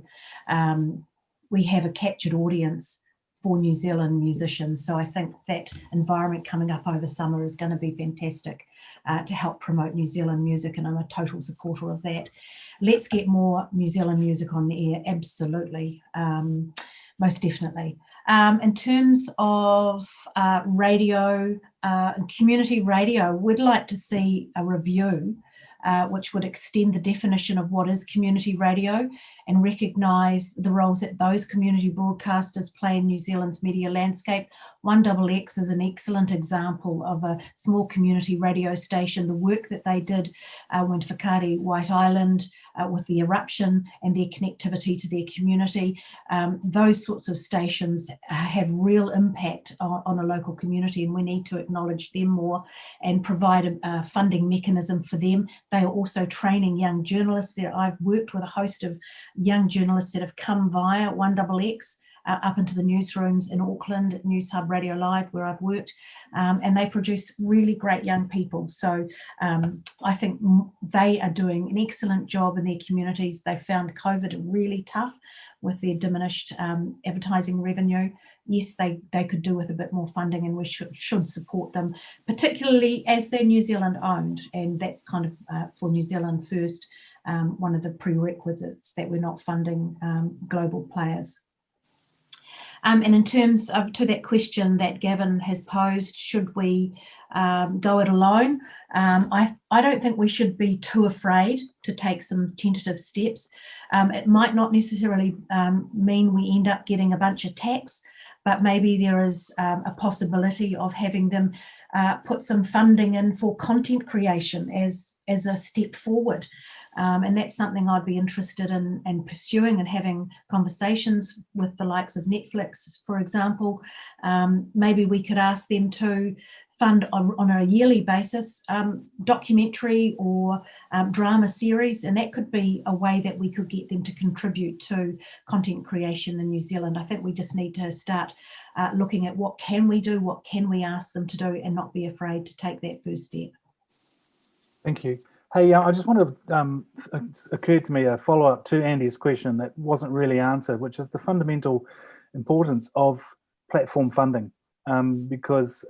S5: We have a captured audience for New Zealand musicians, so I think that environment coming up over summer is going to be fantastic to help promote New Zealand music, and I'm a total supporter of that. Let's get more New Zealand music on the air, absolutely, most definitely. In terms of radio, community radio, we'd like to see a review which would extend the definition of what is community radio and recognise the roles that those community broadcasters play in New Zealand's media landscape. 1XX is an excellent example of a small community radio station, the work that they did when Whakaari White Island, with the eruption and their connectivity to their community. Those sorts of stations have real impact on a local community, and we need to acknowledge them more and provide a funding mechanism for them. They are also training young journalists there. I've worked with a host of young journalists that have come via 1XX up into the newsrooms in Auckland, News Hub Radio Live, where I've worked, and they produce really great young people. So I think they are doing an excellent job in their communities. They found COVID really tough with their diminished advertising revenue. Yes, they could do with a bit more funding, and we should support them, particularly as they're New Zealand owned, and that's kind of for New Zealand first, one of the prerequisites, that we're not funding global players. And in terms of, to that question that Gavin has posed, should we go it alone? I don't think we should be too afraid to take some tentative steps. It might not necessarily mean we end up getting a bunch of tax, but maybe there is a possibility of having them put some funding in for content creation as a step forward. And that's something I'd be interested in pursuing and having conversations with the likes of Netflix, for example. Maybe we could ask them to fund on a yearly basis documentary or drama series, and that could be a way that we could get them to contribute to content creation in New Zealand. I think we just need to start looking at what can we do, what can we ask them to do, and not be afraid to take that first step.
S6: Thank you. Hey, I just wanted to, occurred to me a follow-up to Andy's question that wasn't really answered, which is the fundamental importance of platform funding, because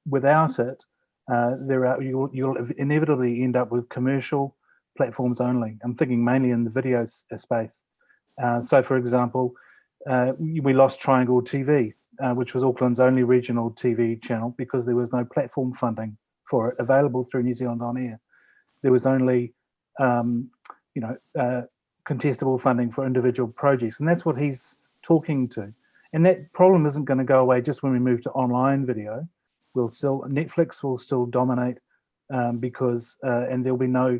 S6: without it, you'll inevitably end up with commercial platforms only. I'm thinking mainly in the video space. So, for example, we lost Triangle TV, which was Auckland's only regional TV channel, because there was no platform funding for it available through New Zealand On Air. There was only, contestable funding for individual projects, and that's what he's talking to. And that problem isn't going to go away just when we move to online video. Netflix will still dominate because, and there'll be no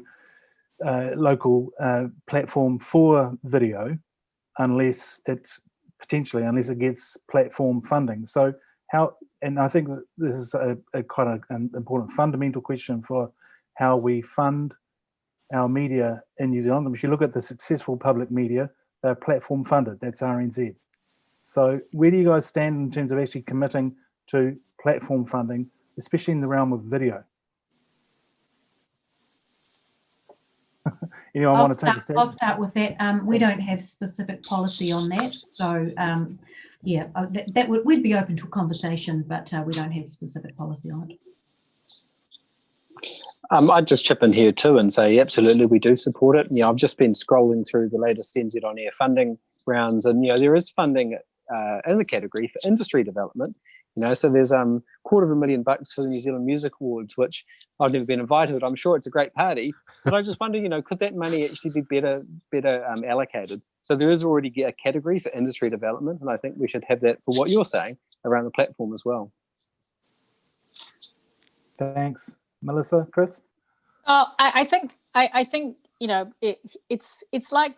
S6: local platform for video unless it gets platform funding. So and I think that this is a quite an important fundamental question for how we fund our media in New Zealand. And if you look at the successful public media, they're platform funded. That's RNZ. So where do you guys stand in terms of actually committing to platform funding, especially in the realm of video? Anyone want to take a stab?
S5: I'll start with that. We don't have specific policy on that. So yeah, we'd be open to a conversation, but we don't have specific policy on it.
S4: I'd just chip in here too and say absolutely we do support it. I've just been scrolling through the latest NZ On Air funding rounds, and there is funding in the category for industry development. So there's $250,000 for the New Zealand Music Awards, which I've never been invited. I'm sure it's a great party, but I just wonder, could that money actually be better allocated? So there is already a category for industry development, and I think we should have that for what you're saying around the platform as well.
S6: Thanks. Melissa, Kris?
S3: I think it's like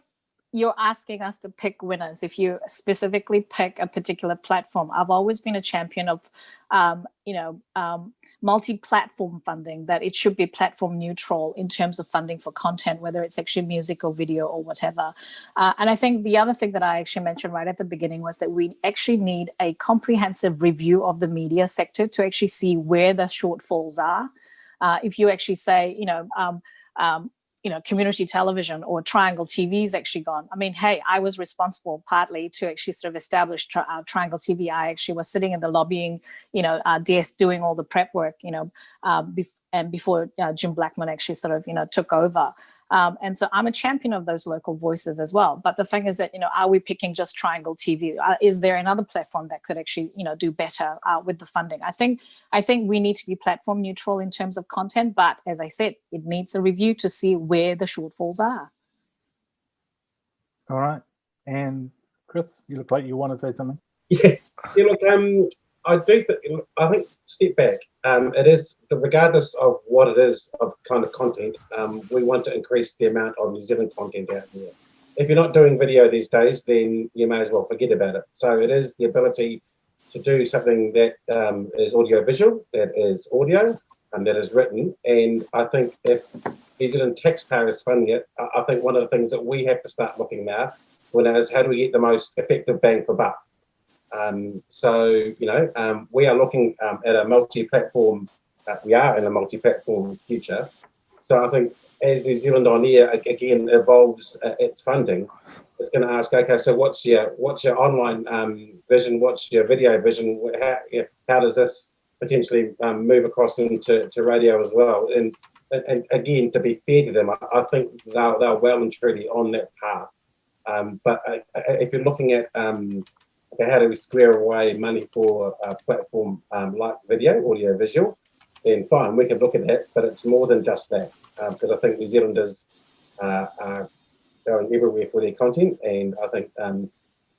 S3: you're asking us to pick winners. If you specifically pick a particular platform, I've always been a champion of multi-platform funding, that it should be platform neutral in terms of funding for content, whether it's actually music or video or whatever. And I think the other thing that I actually mentioned right at the beginning was that we actually need a comprehensive review of the media sector to actually see where the shortfalls are. If you actually say, community television or Triangle TV is actually gone. I mean, hey, I was responsible partly to actually sort of establish Triangle TV. I actually was sitting in the lobbying, desk doing all the prep work, and before Jim Blackman actually sort of, took over. And so I'm a champion of those local voices as well. But the thing is that, are we picking just Triangle TV? Is there another platform that could actually, do better with the funding? I think we need to be platform neutral in terms of content. But as I said, it needs a review to see where the shortfalls are.
S6: All right. And Kris, you look like you want to say something.
S2: Yeah, look, I think step back. It is, regardless of what it is of kind of content, we want to increase the amount of New Zealand content out there. If you're not doing video these days, then you may as well forget about it. So it is the ability to do something that is audio-visual, that is audio, and that is written. And I think if New Zealand taxpayers funding it, I think one of the things that we have to start looking now is how do we get the most effective bang for buck. So, we are looking at a multi-platform, we are in a multi-platform future. So I think as New Zealand On Air, again, evolves its funding, it's going to ask, okay, so what's your online vision? What's your video vision? How does this potentially move across into radio as well? And again, to be fair to them, I think they're well and truly on that path. But if you're looking at okay, how do we square away money for a platform like video, audio, visual, then fine, we can look at that, but it's more than just that, because I think New Zealanders are going everywhere for their content, and I think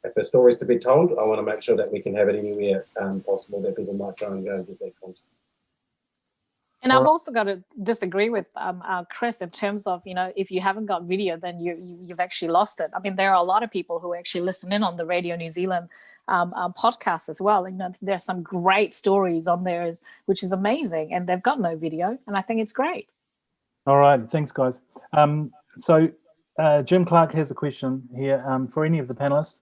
S2: if the story's to be told, I want to make sure that we can have it anywhere possible that people might try and go and get their content.
S3: And I've also got to disagree with Kris in terms of, if you haven't got video, then you've actually lost it. I mean, there are a lot of people who actually listen in on the Radio New Zealand podcast as well. There's some great stories on there, which is amazing, and they've got no video, and I think it's great.
S6: All right, thanks, guys. So Jim Clark has a question here for any of the panelists.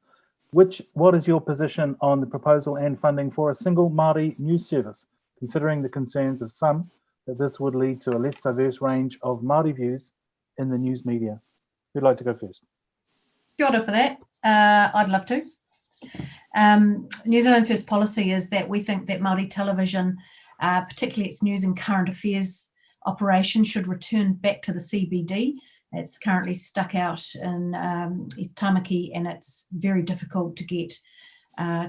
S6: What is your position on the proposal and funding for a single Māori news service, considering the concerns of some that this would lead to a less diverse range of Māori views in the news media? Who'd like to go first?
S5: Kia ora for that. I'd love to. New Zealand First policy is that we think that Māori television, particularly its news and current affairs operation, should return back to the CBD. It's currently stuck out in its tamaki, and it's very difficult to get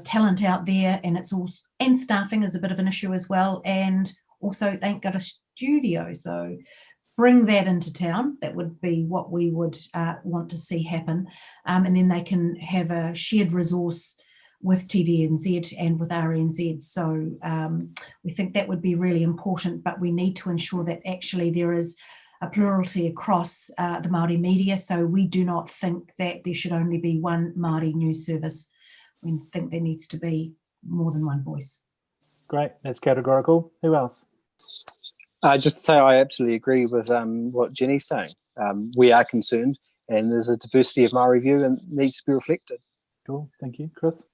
S5: talent out there, and staffing is a bit of an issue as well, and also they ain't got a studio. So bring that into town. That would be what we would want to see happen, and then they can have a shared resource with TVNZ and with RNZ. So we think that would be really important, but we need to ensure that actually there is a plurality across the Māori media. So we do not think that there should only be one Māori news service. We think there needs to be more than one voice.
S6: Great, that's categorical. Who else?
S4: Just to say, I absolutely agree with what Jenny's saying. We are concerned, and there's a diversity of Māori view and needs to be reflected.
S6: Cool, thank you. Kris?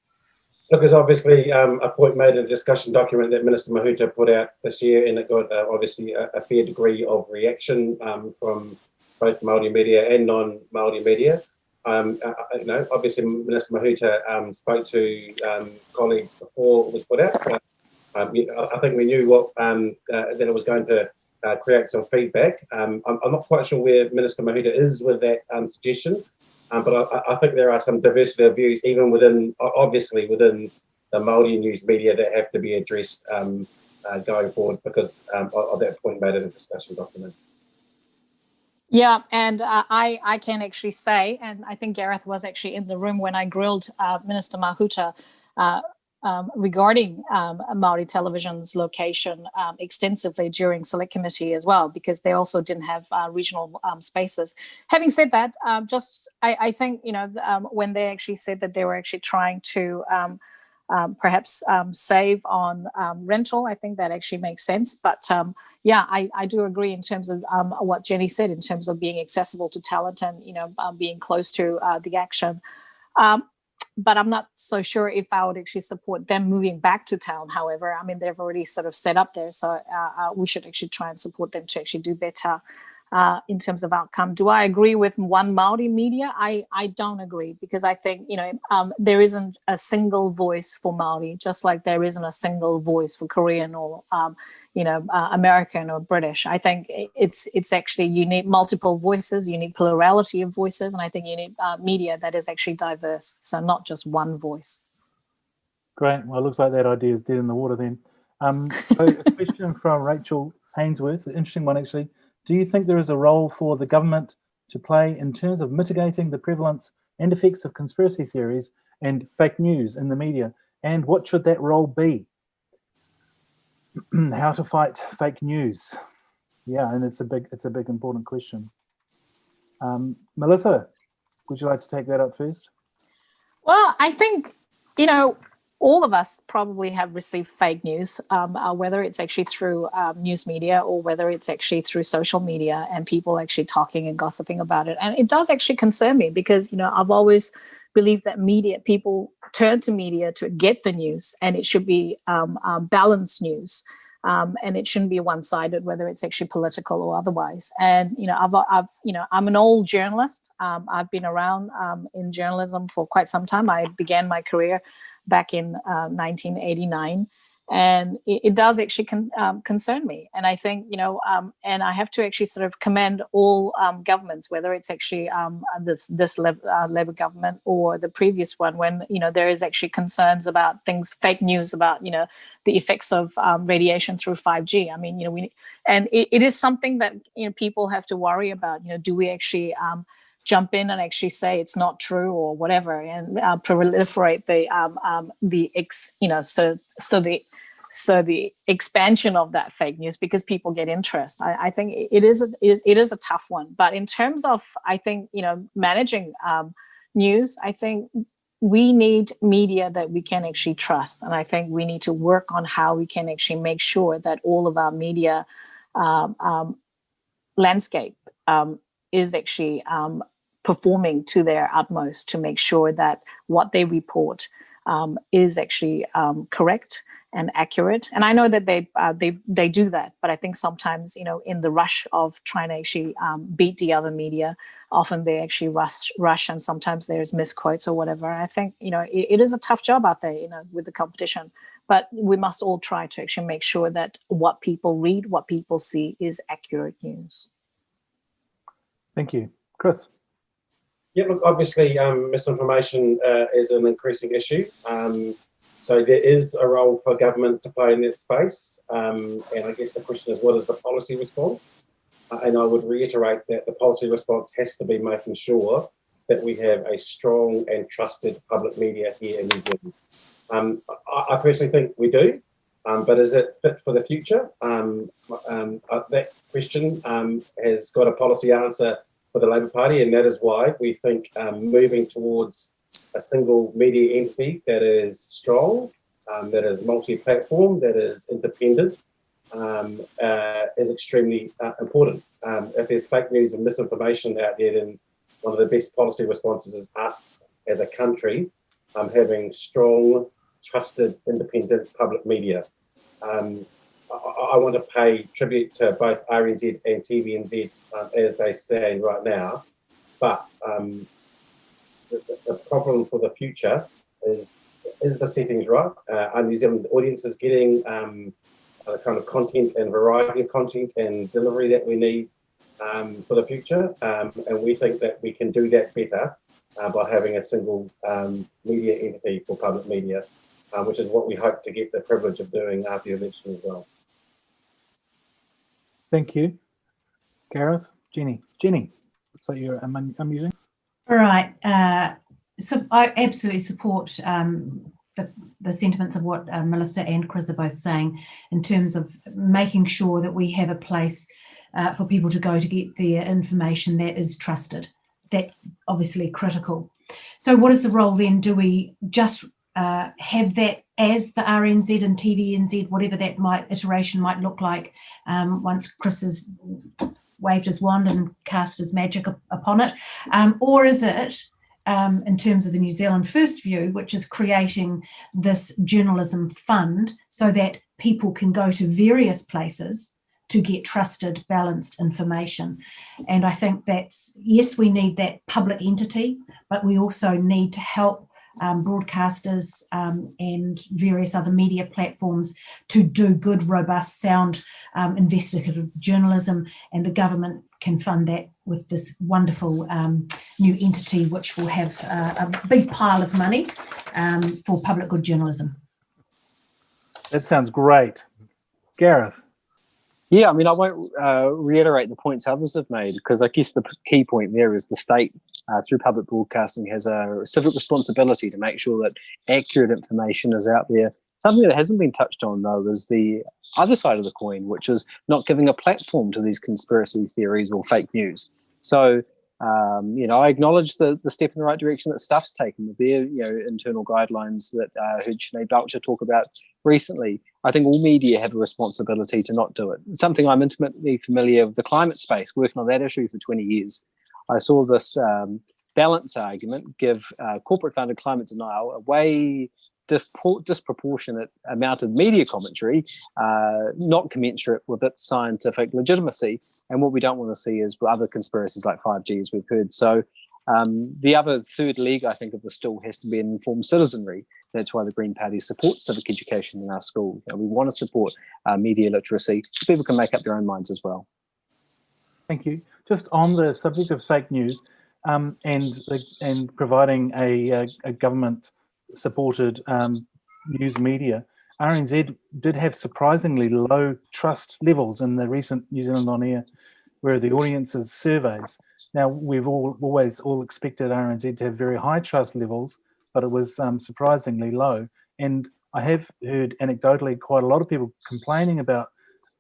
S2: Look, there's obviously a point made in a discussion document that Minister Mahuta put out this year, and it got obviously a fair degree of reaction from both Māori media and non-Māori media. Obviously Minister Mahuta spoke to colleagues before it was put out. So I think we knew that it was going to create some feedback. I'm not quite sure where Minister Mahuta is with that suggestion. But I think there are some diversity of views, even within the Māori news media, that have to be addressed going forward because of that point made in the discussion document.
S3: Yeah, and I can actually say, and I think Gareth was actually in the room when I grilled Minister Mahuta regarding Māori television's location extensively during select committee as well, because they also didn't have regional spaces. Having said that, I think, when they actually said that they were actually trying to perhaps save on rental, I think that actually makes sense. But yeah, I do agree in terms of what Jenny said, in terms of being accessible to talent and, being close to the action. But I'm not so sure if I would actually support them moving back to town. However, I mean, they've already sort of set up there. So we should actually try and support them to actually do better in terms of outcome. Do I agree with one Māori media? I don't agree, because I think, there isn't a single voice for Māori, just like there isn't a single voice for Korean or, American or British. I think it's actually, you need multiple voices, you need plurality of voices, and I think you need media that is actually diverse, so not just one voice.
S6: Great. Well, it looks like that idea is dead in the water then. So a question from Rachel Hainsworth, an interesting one actually. Do you think there is a role for the government to play in terms of mitigating the prevalence and effects of conspiracy theories and fake news in the media, and what should that role be? How to fight fake news? Yeah, and it's a big important question. Melissa, would you like to take that up first?
S3: Well, I think, all of us probably have received fake news, whether it's actually through news media or whether it's actually through social media and people actually talking and gossiping about it. And it does actually concern me because, I've always believed that people turn to media to get the news, and it should be balanced news. And it shouldn't be one-sided, whether it's actually political or otherwise. And I'm an old journalist. I've been around in journalism for quite some time. I began my career back in 1989, and it does actually concern me. And I think and I have to actually sort of commend all governments, whether it's actually this Labour government or the previous one, when there is actually concerns about things, fake news about the effects of radiation through 5G. I mean, it is something that people have to worry about. Do we actually jump in and actually say it's not true or whatever, and proliferate the expansion of that fake news because people get interest. I think it is a tough one. But in terms of, I think, managing news, I think we need media that we can actually trust. And I think we need to work on how we can actually make sure that all of our media landscape is actually performing to their utmost to make sure that what they report is actually correct and accurate. And I know that they do that, but I think sometimes, in the rush of trying to actually beat the other media, often they actually rush, and sometimes there's misquotes or whatever. I think, it is a tough job out there, with the competition, but we must all try to actually make sure that what people read, what people see is accurate news.
S6: Thank you. Kris?
S2: Yeah, look, obviously misinformation is an increasing issue. So there is a role for government to play in that space. And I guess the question is, what is the policy response? And I would reiterate that the policy response has to be making sure that we have a strong and trusted public media here in New Zealand. I personally think we do, but is it fit for the future? That question has got a policy answer for the Labour Party, and that is why we think moving towards a single media entity that is strong, that is multi-platform, that is independent, is extremely important. If there's fake news and misinformation out there, then one of the best policy responses is us as a country having strong, trusted, independent public media. I want to pay tribute to both RNZ and TVNZ as they stand right now, but the problem for the future is the settings right? Are New Zealand audiences getting the kind of content and variety of content and delivery that we need for the future? And we think that we can do that better by having a single media entity for public media, which is what we hope to get the privilege of doing after the election as well.
S6: Thank you. Gareth? Jenny, looks like you're unmuting.
S5: All right. So I absolutely support the sentiments of what Melissa and Kris are both saying in terms of making sure that we have a place for people to go to get their information that is trusted. That's obviously critical. So what is the role then? Do we just have that as the RNZ and TVNZ, whatever that iteration might look like, once Kris has waved his wand and cast his magic upon it? Or is it, in terms of the New Zealand First view, which is creating this journalism fund so that people can go to various places to get trusted, balanced information? And I think that's, yes, we need that public entity, but we also need to help broadcasters and various other media platforms to do good, robust, sound investigative journalism, and the government can fund that with this wonderful new entity which will have a big pile of money for public good journalism.
S6: That sounds great. Gareth?
S4: Yeah, I mean, I won't reiterate the points others have made, because I guess the key point there is the state, through public broadcasting, has a civic responsibility to make sure that accurate information is out there. Something that hasn't been touched on, though, is the other side of the coin, which is not giving a platform to these conspiracy theories or fake news. So, I acknowledge the step in the right direction that Stuff's taken with their, internal guidelines that heard Sinead Belcher talk about recently. I think all media have a responsibility to not do it. Something I'm intimately familiar with the climate space, working on that issue for 20 years. I saw this balance argument give corporate-funded climate denial a way disproportionate amount of media commentary, not commensurate with its scientific legitimacy. And what we don't want to see is other conspiracies like 5G, as we've heard. So the other third leg, I think, of the stool has to be an informed citizenry. That's why the Green Party supports civic education in our school. We want to support media literacy so people can make up their own minds as well.
S6: Thank you. Just on the subject of fake news and providing a government-supported news media, RNZ did have surprisingly low trust levels in the recent New Zealand On Air, where the audience's surveys. Now, we've always expected RNZ to have very high trust levels, but it was surprisingly low. And I have heard anecdotally quite a lot of people complaining about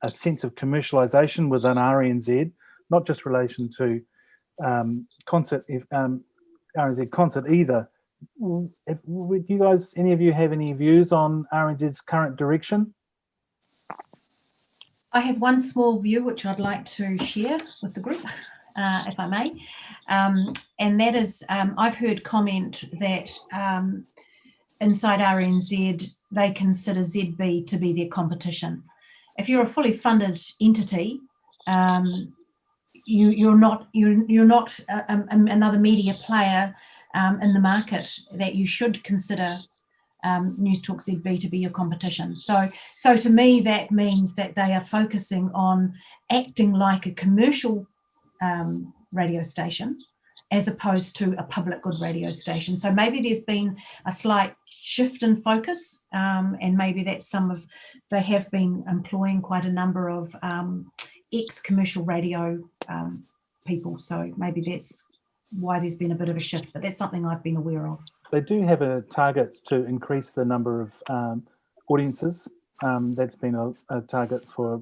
S6: a sense of commercialisation within RNZ, not just relation to RNZ concert either. Would you guys, any of you, have any views on RNZ's current direction?
S5: I have one small view which I'd like to share with the group, if I may, and that is I've heard comment that inside RNZ they consider ZB to be their competition. If you're a fully funded entity, you're not another media player in the market that you should consider News Talk ZB to be your competition. So to me, that means that they are focusing on acting like a commercial radio station as opposed to a public good radio station. So maybe there's been a slight shift in focus, and maybe that's they have been employing quite a number of ex-commercial radio people. So maybe that's why there's been a bit of a shift, but that's something I've been aware of.
S6: They do have a target to increase the number of audiences. That's been a target for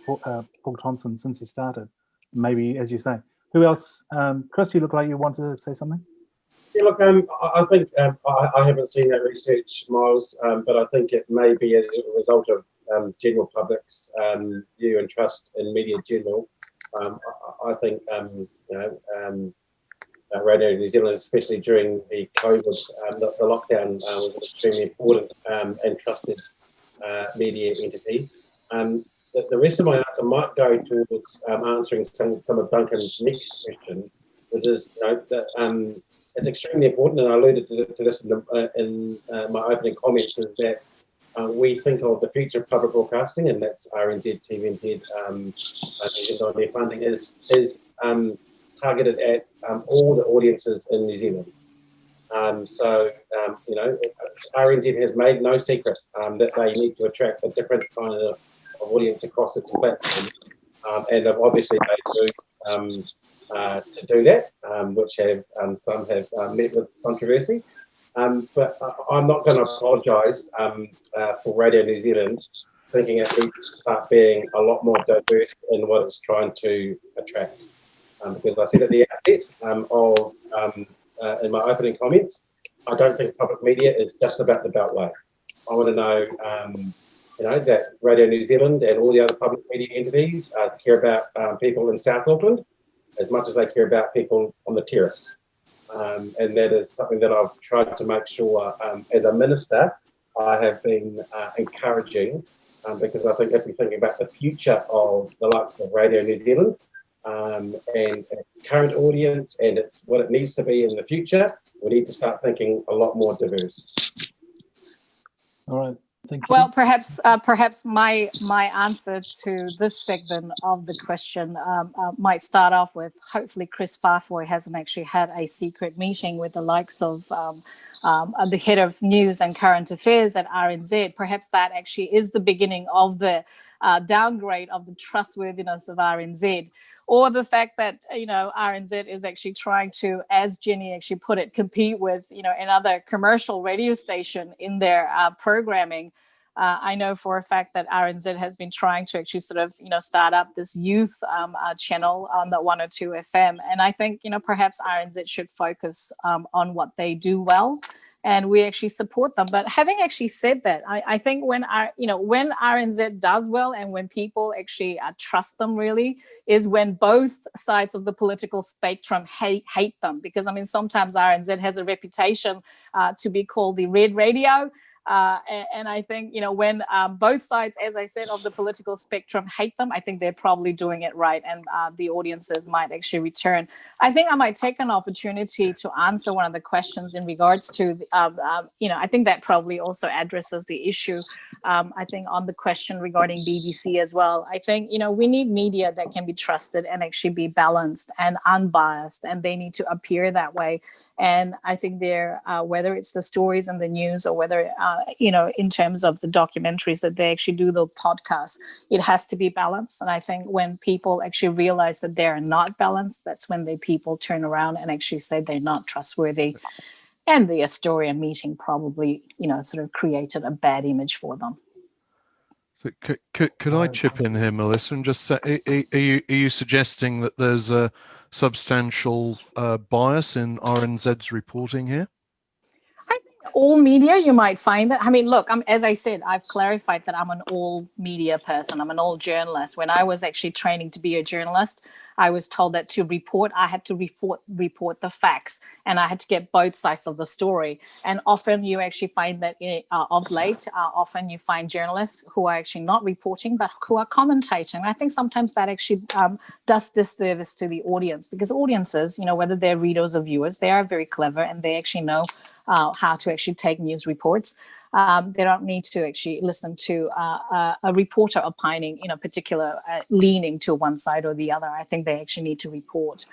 S6: Paul Thompson since he started. Maybe, as you say. Who else? Kris, you look like you want to say something.
S2: Yeah, look, I think I haven't seen that research, Myles, but I think it may be as a result of general public's view and trust in media general. I think Radio New Zealand, especially during the COVID, the lockdown, was an extremely important and trusted media entity. The rest of my answer might go towards answering some of Duncan's next question, which is that it's extremely important, and I alluded to this in my opening comments, is that we think of the future of public broadcasting, and that's RNZ, TVNZ, and their funding is targeted at all the audiences in New Zealand. RNZ has made no secret that they need to attract a different kind of audience across its platform, and they've obviously made moves to do that, which some have met with controversy. But I'm not going to apologise for Radio New Zealand thinking it needs to start being a lot more diverse in what it's trying to attract. Because I said at the outset in my opening comments, I don't think public media is just about the Beltway. I want to know, that Radio New Zealand and all the other public media entities care about people in South Auckland as much as they care about people on the terrace. And that is something that I've tried to make sure, as a minister, I have been encouraging, because I think if we think about the future of the likes of Radio New Zealand, and its current audience and it's what it needs to be in the future, we need to start thinking a lot more diverse.
S6: All right, thank you.
S3: Well, perhaps my answer to this segment of the question might start off with, hopefully Kris Faafoi hasn't actually had a secret meeting with the likes of the head of news and current affairs at RNZ. Perhaps that actually is the beginning of the downgrade of the trustworthiness of RNZ, or the fact that, RNZ is actually trying to, as Jenny actually put it, compete with, another commercial radio station in their programming. I know for a fact that RNZ has been trying to actually sort of, start up this youth channel on the 102 FM. And I think, perhaps RNZ should focus on what they do well, and we actually support them. But having actually said that, I think when RNZ does well and when people actually trust them really is when both sides of the political spectrum hate them. Because, sometimes RNZ has a reputation to be called the red radio. And I think, when both sides, as I said, of the political spectrum hate them, I think they're probably doing it right, and the audiences might actually return. I think I might take an opportunity to answer one of the questions in regards to, I think that probably also addresses the issue, I think, on the question regarding BBC as well. I think, we need media that can be trusted and actually be balanced and unbiased, and they need to appear that way. And I think they're, whether it's the stories and the news, or whether, in terms of the documentaries that they actually do, the podcasts, it has to be balanced. And I think when people actually realize that they're not balanced, that's when people turn around and actually say they're not trustworthy. And the Astoria meeting probably, sort of created a bad image for them.
S1: So could I chip in here, Melissa, and just say, are you suggesting that there's a substantial bias in RNZ's reporting here?
S3: I think all media, you might find that. Look, as I said, I've clarified that I'm an all media person. I'm an all journalist. When I was actually training to be a journalist, I was told that to report, I had to report the facts, and I had to get both sides of the story. And often you actually find that of late, often you find journalists who are actually not reporting, but who are commentating. I think sometimes that actually does disservice to the audience, because audiences, whether they're readers or viewers, they are very clever, and they actually know how to actually take news reports. They don't need to actually listen to a reporter opining, particular leaning to one side or the other. I think they actually need to report.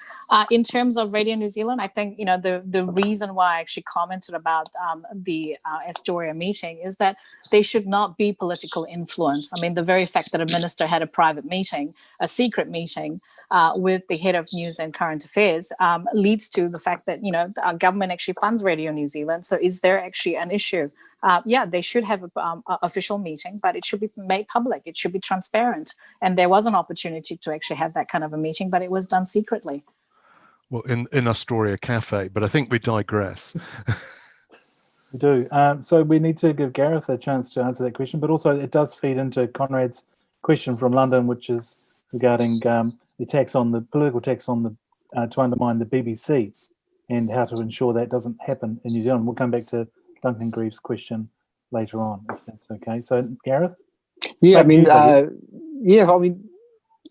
S3: In terms of Radio New Zealand, I think, the reason why I actually commented about the Astoria meeting is that they should not be political influence. The very fact that a minister had a private meeting, a secret meeting, with the head of news and current affairs leads to the fact that, our government actually funds Radio New Zealand. So is there actually an issue? Yeah, they should have an official meeting, but it should be made public. It should be transparent. And there was an opportunity to actually have that kind of a meeting, but it was done secretly.
S1: Well, in Astoria Cafe, but I think we digress.
S6: We do. So we need to give Gareth a chance to answer that question, but also it does feed into Conrad's question from London, which is regarding the tax on the political tax on the to undermine the BBC, and how to ensure that doesn't happen in New Zealand. We'll come back to Duncan Greaves' question later on, if that's okay. So, Gareth?
S4: Yeah,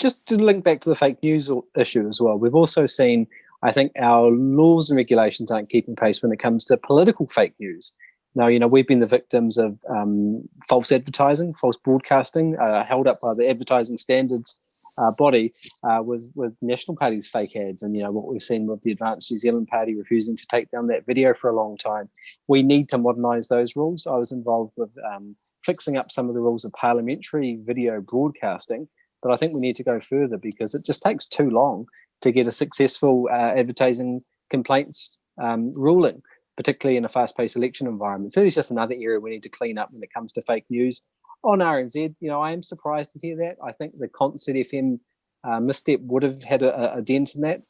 S4: just to link back to the fake news issue as well, we've also seen, I think, our laws and regulations aren't keeping pace when it comes to political fake news. Now, we've been the victims of false advertising, false broadcasting, held up by the advertising standards body with National Party's fake ads, and what we've seen with the Advanced New Zealand Party refusing to take down that video for a long time. We need to modernise those rules. I was involved with fixing up some of the rules of parliamentary video broadcasting, but I think we need to go further, because it just takes too long to get a successful advertising complaints ruling, particularly in a fast-paced election environment. So it's just another area we need to clean up when it comes to fake news. On RNZ, I am surprised to hear that. I think the Concert FM misstep would have had a dent in that.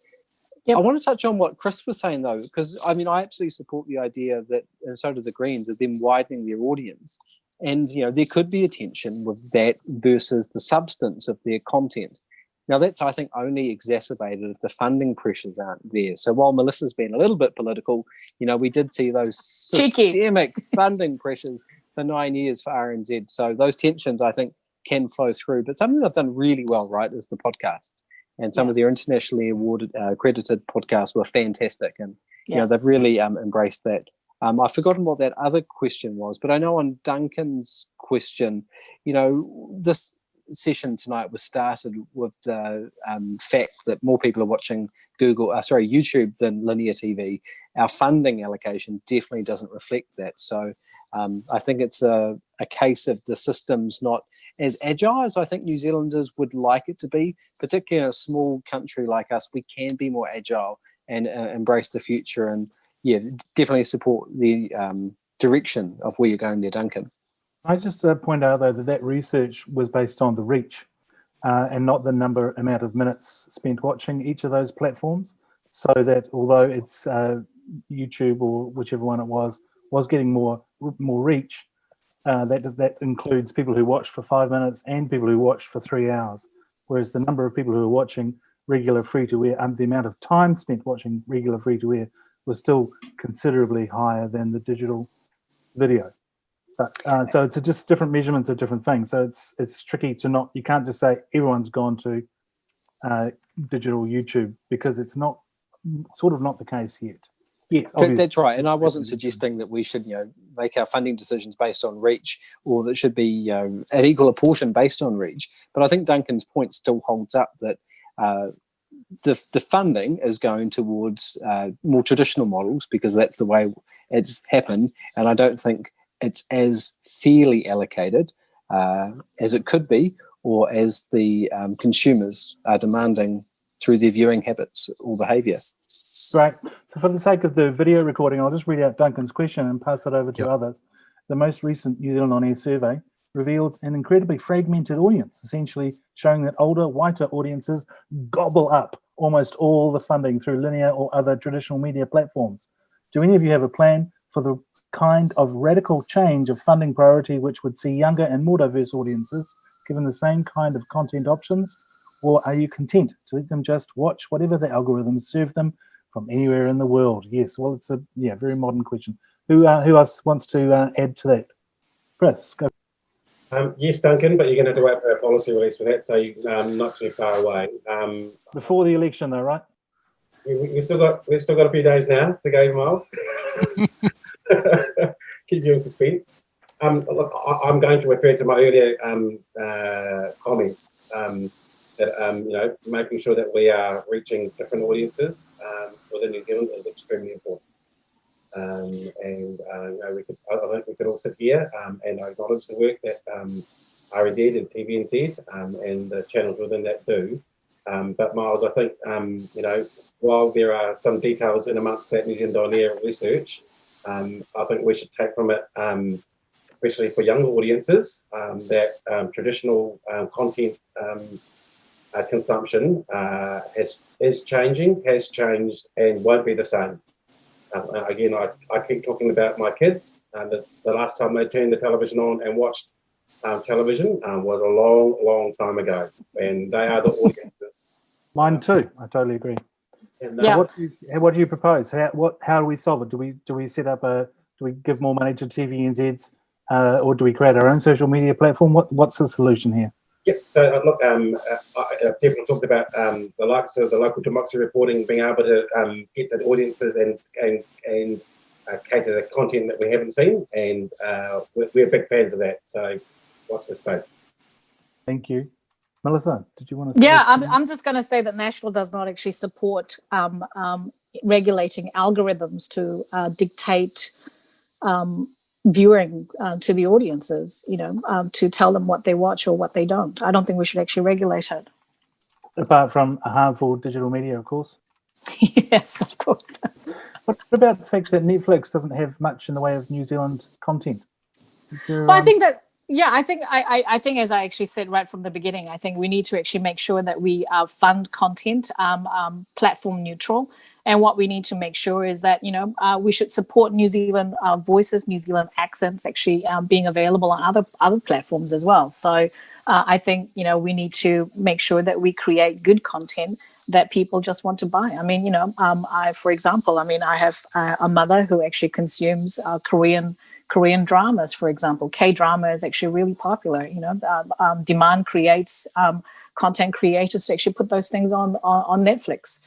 S4: Yep. I want to touch on what Kris was saying, though, because, I absolutely support the idea that, and so do the Greens, of them widening their audience. And, there could be a tension with that versus the substance of their content. Now, that's, I think, only exacerbated if the funding pressures aren't there. So while Melissa's been a little bit political, we did see those systemic funding pressures for 9 years for RNZ. So those tensions, I think, can flow through. But something they've done really well, right, is the podcasts. And some of their internationally awarded, accredited podcasts were fantastic. And, they've really embraced that. I've forgotten what that other question was, but I know on Duncan's question, this session tonight was started with the fact that more people are watching YouTube than linear TV. Our funding allocation definitely doesn't reflect that. So I think it's a case of the system's not as agile as I think New Zealanders would like it to be, particularly in a small country like us. We can be more agile and embrace the future, and definitely support the direction of where you're going there, Duncan.
S6: I just point out though that research was based on the reach and not the amount of minutes spent watching each of those platforms. So that although it's YouTube or whichever one it was getting more reach, that includes people who watch for 5 minutes and people who watch for 3 hours. Whereas the number of people who are watching regular free-to-air and the amount of time spent watching regular free-to-air was still considerably higher than the digital video. But so it's just different measurements of different things. So it's tricky to you can't just say everyone's gone to digital YouTube, because it's not the case yet. Yeah,
S4: that's right. And I wasn't suggesting that we should, make our funding decisions based on reach, or that should be an equal portion based on reach. But I think Duncan's point still holds up, that the funding is going towards more traditional models, because that's the way it's happened. And I don't think it's as fairly allocated as it could be, or as the consumers are demanding through their viewing habits or behaviour.
S6: Right. So for the sake of the video recording, I'll just read out Duncan's question and pass it over to others. The most recent New Zealand On Air survey revealed an incredibly fragmented audience, essentially showing that older, whiter audiences gobble up almost all the funding through linear or other traditional media platforms. Do any of you have a plan for the kind of radical change of funding priority which would see younger and more diverse audiences given the same kind of content options? Or are you content to let them just watch whatever the algorithms serve them from anywhere in the world? Yes, well, it's a very modern question. Who else wants to add to that? Kris, go.
S2: Yes, Duncan, but you're going to have to wait for a policy release for that, so you're not too far away.
S6: Before the election, though, right?
S2: We've still got a few days now to go, Myles. Keep you in suspense. Look, I'm going to refer to my earlier comments. That making sure that we are reaching different audiences within New Zealand is extremely important. I think we could all sit here and acknowledge the work that RNZ and TVNZ and the channels within that do. But Myles, I think while there are some details in amongst that New Zealand On Air research, I think we should take from it, especially for younger audiences, that traditional content consumption has changed, and won't be the same. Again, I keep talking about my kids. The last time they turned the television on and watched television was a long time ago, and they are the audiences.
S6: Mine too. I totally agree. And, what do you propose? How do we solve it? Do we set up do we give more money to TVNZs, or do we create our own social media platform? What's the solution here?
S2: Yep. So look, people talked about the likes of the local democracy reporting, being able to get to the audiences and cater the content that we haven't seen, and we're big fans of that. So watch this space.
S6: Thank you. Melissa, did you want to say
S3: I'm just going to say that National does not actually support regulating algorithms to dictate viewing to the audiences, to tell them what they watch or what they don't. I don't think we should actually regulate it.
S6: Apart from harmful digital media, of course.
S3: Yes, of course.
S6: What about the fact that Netflix doesn't have much in the way of New Zealand content?
S3: Well, I think that, I think as I actually said right from the beginning, I think we need to actually make sure that we fund content platform neutral. And what we need to make sure is that, we should support New Zealand voices, New Zealand accents actually being available on other platforms as well. So I think, we need to make sure that we create good content that people just want to buy. I mean, for example, I have a mother who actually consumes Korean dramas, for example. K-drama is actually really popular. Demand creates content creators to actually put those things on Netflix.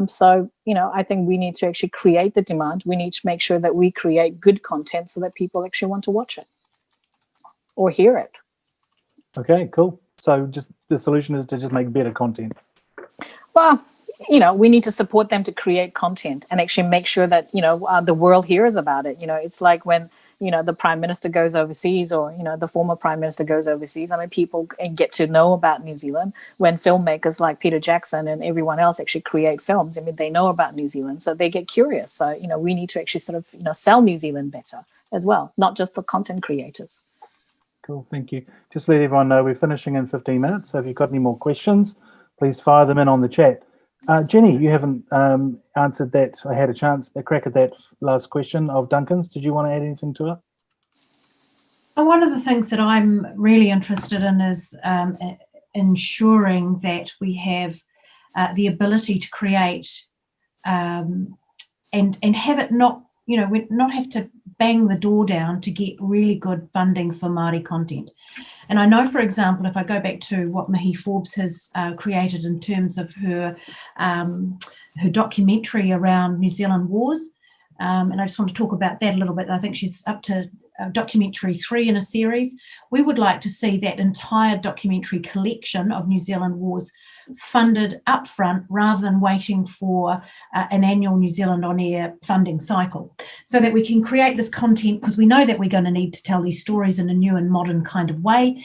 S3: So, I think we need to actually create the demand. We need to make sure that we create good content so that people actually want to watch it or hear it. Okay,
S6: cool. So just the solution is to just make better content.
S3: Well, we need to support them to create content and actually make sure that, the world hears about it. It's like when the Prime Minister goes overseas, or the former Prime Minister goes overseas, I mean, people get to know about New Zealand when filmmakers like Peter Jackson and everyone else actually create films. I mean, they know about New Zealand, so they get curious. So we need to actually sort of sell New Zealand better as well, not just the content creators.
S6: Cool, thank you. Just let everyone know we're finishing in 15 minutes, so if you've got any more questions, please fire them in on the chat. Jenny, you haven't answered that. I had a crack at that last question of Duncan's. Did you want to add anything to it?
S5: One of the things that I'm really interested in is ensuring that we have the ability to create and have it not, we not have to bang the door down to get really good funding for Māori content. And I know, for example, if I go back to what Mihi Forbes has created in terms of her documentary around New Zealand wars, and I just want to talk about that a little bit. I think she's up to documentary 3 in a series. We would like to see that entire documentary collection of New Zealand wars funded upfront rather than waiting for an annual New Zealand On Air funding cycle, so that we can create this content, because we know that we're going to need to tell these stories in a new and modern kind of way.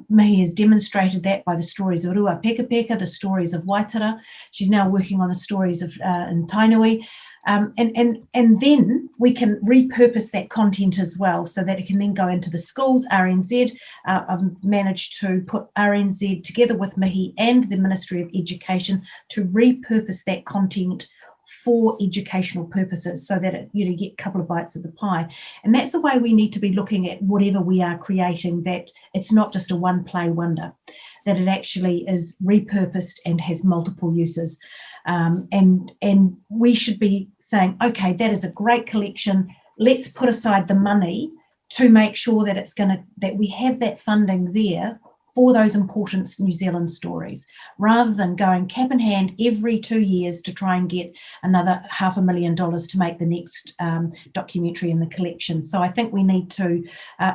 S5: Mihi has demonstrated that by the stories of Rua Peka Peka, the stories of Waitara. She's now working on the stories of in Tainui. And then we can repurpose that content as well, so that it can then go into the schools. RNZ, I've managed to put RNZ together with Mihi and the Ministry of Education to repurpose that content for educational purposes, so that you get a couple of bites of the pie. And that's the way we need to be looking at whatever we are creating, that it's not just a one play wonder, that it actually is repurposed and has multiple uses. And we should be saying, okay, that is a great collection. Let's put aside the money to make sure that that we have that funding there for those important New Zealand stories, rather than going cap in hand every 2 years to try and get another $500,000 to make the next documentary in the collection. So I think we need to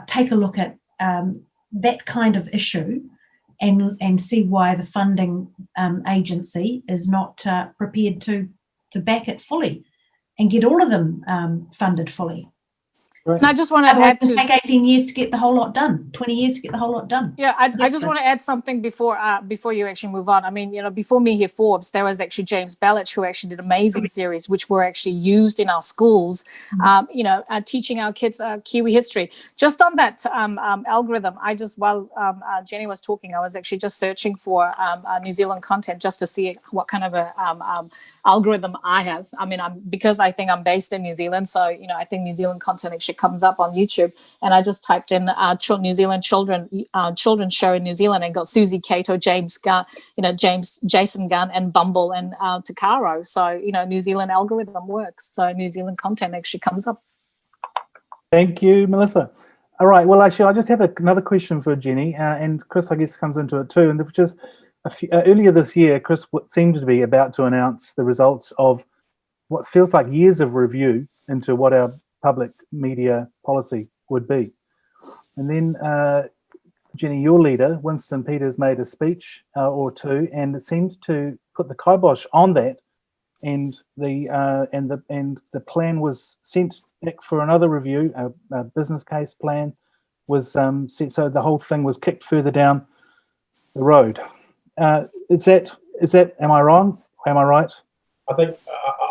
S5: take a look at that kind of issue and see why the funding agency is not prepared to back it fully and get all of them funded fully.
S6: Right.
S3: And I just want to add to
S5: take 18 years to get the whole lot done, 20 years to get the whole lot done.
S3: Yeah, I just want to add something before you actually move on. I mean, before Mihi Forbes, there was actually James Bellich, who actually did amazing series, which were actually used in our schools, teaching our kids Kiwi history. Just on that algorithm, while Jenny was talking, I was actually just searching for New Zealand content just to see what kind of a algorithm I have. I mean, because I think I'm based in New Zealand, so I think New Zealand content actually comes up on YouTube, and I just typed in New Zealand children's show in New Zealand and got Susie Cato, James Gunn, Jason Gunn, and Bumble and Takaro. So New Zealand algorithm works. So New Zealand content actually comes up. Thank
S6: you, Melissa. All right. Well, actually, I just have another question for Jenny, and Kris, I guess, comes into it too. And which is, earlier this year, Kris seemed to be about to announce the results of what feels like years of review into what our public media policy would be. And then, Jenny, your leader, Winston Peters, made a speech or two, and it seemed to put the kibosh on that, and the plan was sent back for another review. A business case plan was sent, so the whole thing was kicked further down the road. Is that? Am I wrong? Am I right?
S2: I think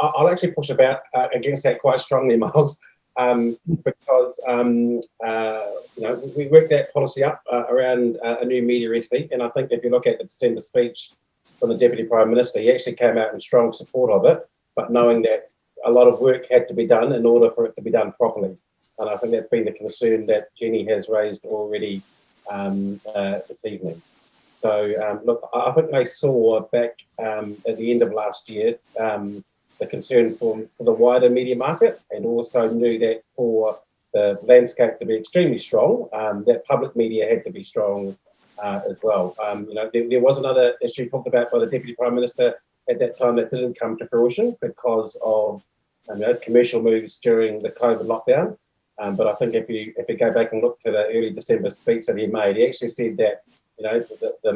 S2: I'll actually push about against that quite strongly, Myles. Because we worked that policy up around a new media entity, and I think if you look at the December speech from the Deputy Prime Minister, he actually came out in strong support of it, but knowing that a lot of work had to be done in order for it to be done properly. And I think that's been the concern that Jenny has raised already this evening. So look, I think they saw back at the end of last year the concern for the wider media market, and also knew that for the landscape to be extremely strong, that public media had to be strong as well. There was another issue talked about by the Deputy Prime Minister at that time that didn't come to fruition because of commercial moves during the COVID lockdown. But I think if you go back and look to the early December speech that he made, he actually said that the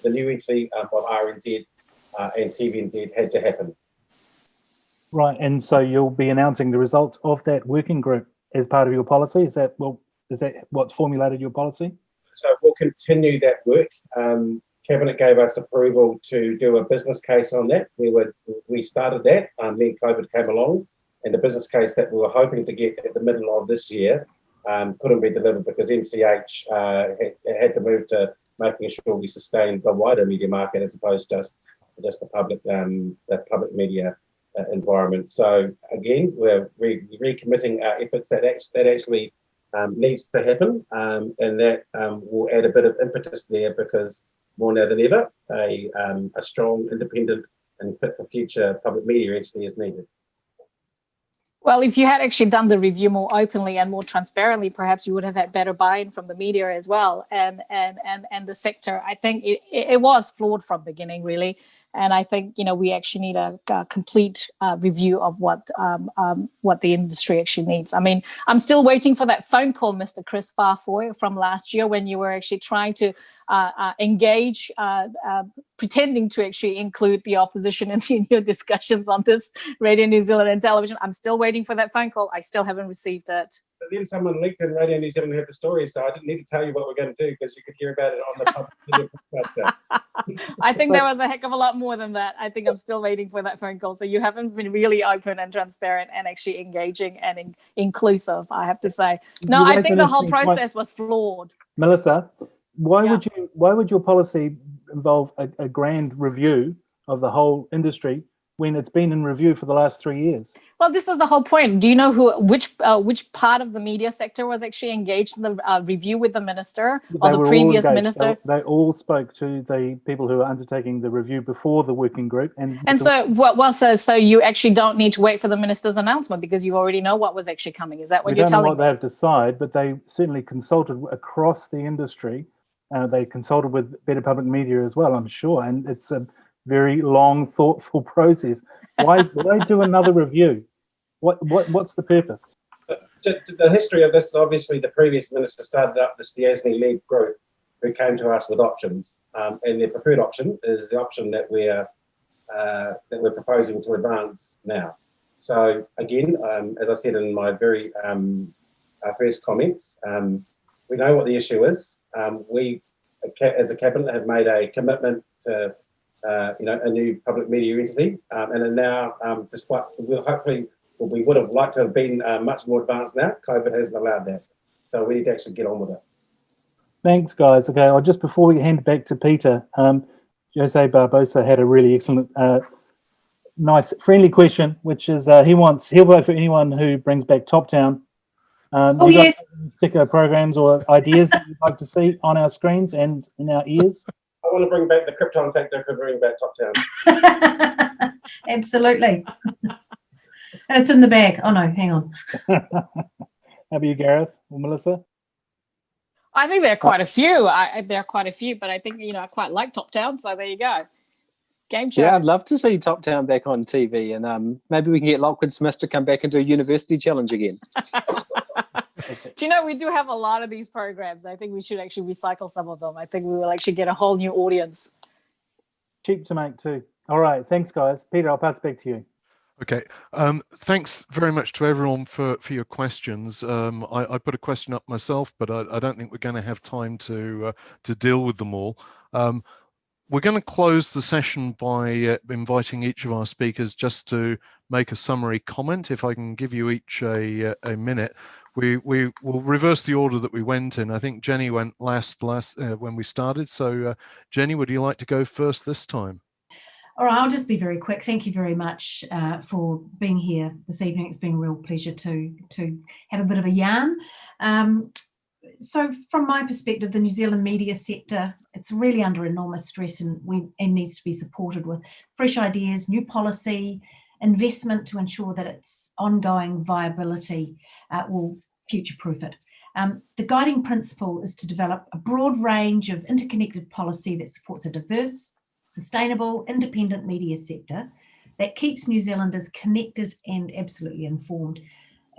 S2: new entity of RNZ and TVNZ had to happen.
S6: Right, and so you'll be announcing the results of that working group as part of your policy? Is that what's formulated your policy?
S2: So we'll continue that work. Cabinet gave us approval to do a business case on that. We started that, then COVID came along, and the business case that we were hoping to get at the middle of this year couldn't be delivered because MCH had to move to making sure we sustained the wider media market as opposed to just the public media environment. So again, we're recommitting our efforts that actually needs to happen, and that will add a bit of impetus there because more now than ever, a strong, independent and fit for future public media entity is needed.
S3: Well, if you had actually done the review more openly and more transparently, perhaps you would have had better buy-in from the media as well and the sector. I think it was flawed from the beginning, really. And I think, we actually need a complete review of what the industry actually needs. I mean, I'm still waiting for that phone call, Mr. Kris Faafoi, from last year when you were actually trying to engage, pretending to actually include the opposition in your discussions on this Radio New Zealand and television. I'm still waiting for that phone call. I still haven't received it.
S2: But then someone leaked in Radio New Zealand heard the story, so I didn't need to tell you what we're going to do because you could hear about it on the public podcast.
S3: I think there was a heck of a lot more than that. I think I'm still waiting for that phone call. So you haven't been really open and transparent and actually engaging and inclusive, I have to say. No, I think the whole process was flawed.
S6: Melissa, why would your policy involve a grand review of the whole industry when it's been in review for the last 3 years?
S3: Well, this is the whole point. Do you know which part of the media sector was actually engaged in the review with the minister or the previous minister?
S6: They all spoke to the people who are undertaking the review before the working group.
S3: So you actually don't need to wait for the minister's announcement because you already know what was actually coming. Is that what you're telling me?
S6: We don't know what they have to decide, but they certainly consulted across the industry. They consulted with Better Public Media as well, I'm sure, and it's a very long, thoughtful process. Why do another review? What's the purpose?
S2: The history of this is obviously the previous minister started up the Stiasny-led group who came to us with options, and their preferred option is the option that we're proposing to advance now. So again, as I said in my very first comments, we know what the issue is. We, as a cabinet, have made a commitment to a new public media entity, and are now, despite we would have liked to have been much more advanced now. COVID hasn't allowed that, so we need to actually get on with it.
S6: Thanks, guys. Okay, just before we hand it back to Peter, Jose Barbosa had a really excellent, nice, friendly question, which is he'll vote for anyone who brings back Top Town.
S5: Yes.
S6: Particular programs or ideas that you'd like to see on our screens and in our ears?
S2: I want to bring back the Krypton Factor for bringing back Top Town.
S5: Absolutely. And it's in the bag. Oh no, hang on.
S6: How about you, Gareth or Melissa?
S3: I think there are quite a few. But I think I quite like Top Town. So there you go. Game shows.
S4: Yeah, I'd love to see Top Town back on TV, and maybe we can get Lockwood Smith to come back and do a university challenge again.
S3: Do you know, we do have a lot of these programs. I think we should actually recycle some of them. I think we will actually get a whole new audience.
S6: Cheap to make too. All right, thanks, guys. Peter, I'll pass it back to you.
S1: Okay, thanks very much to everyone for your questions. I put a question up myself, but I don't think we're going to have time to deal with them all. We're going to close the session by inviting each of our speakers just to make a summary comment. If I can give you each a minute. We will reverse the order that we went in. I think Jenny went last when we started. So Jenny, would you like to go first this time?
S5: All right, I'll just be very quick. Thank you very much for being here this evening. It's been a real pleasure to have a bit of a yarn. So from my perspective, the New Zealand media sector, it's really under enormous stress and needs to be supported with fresh ideas, new policy, investment to ensure that its ongoing viability will future-proof it. The guiding principle is to develop a broad range of interconnected policy that supports a diverse, sustainable, independent media sector that keeps New Zealanders connected and absolutely informed,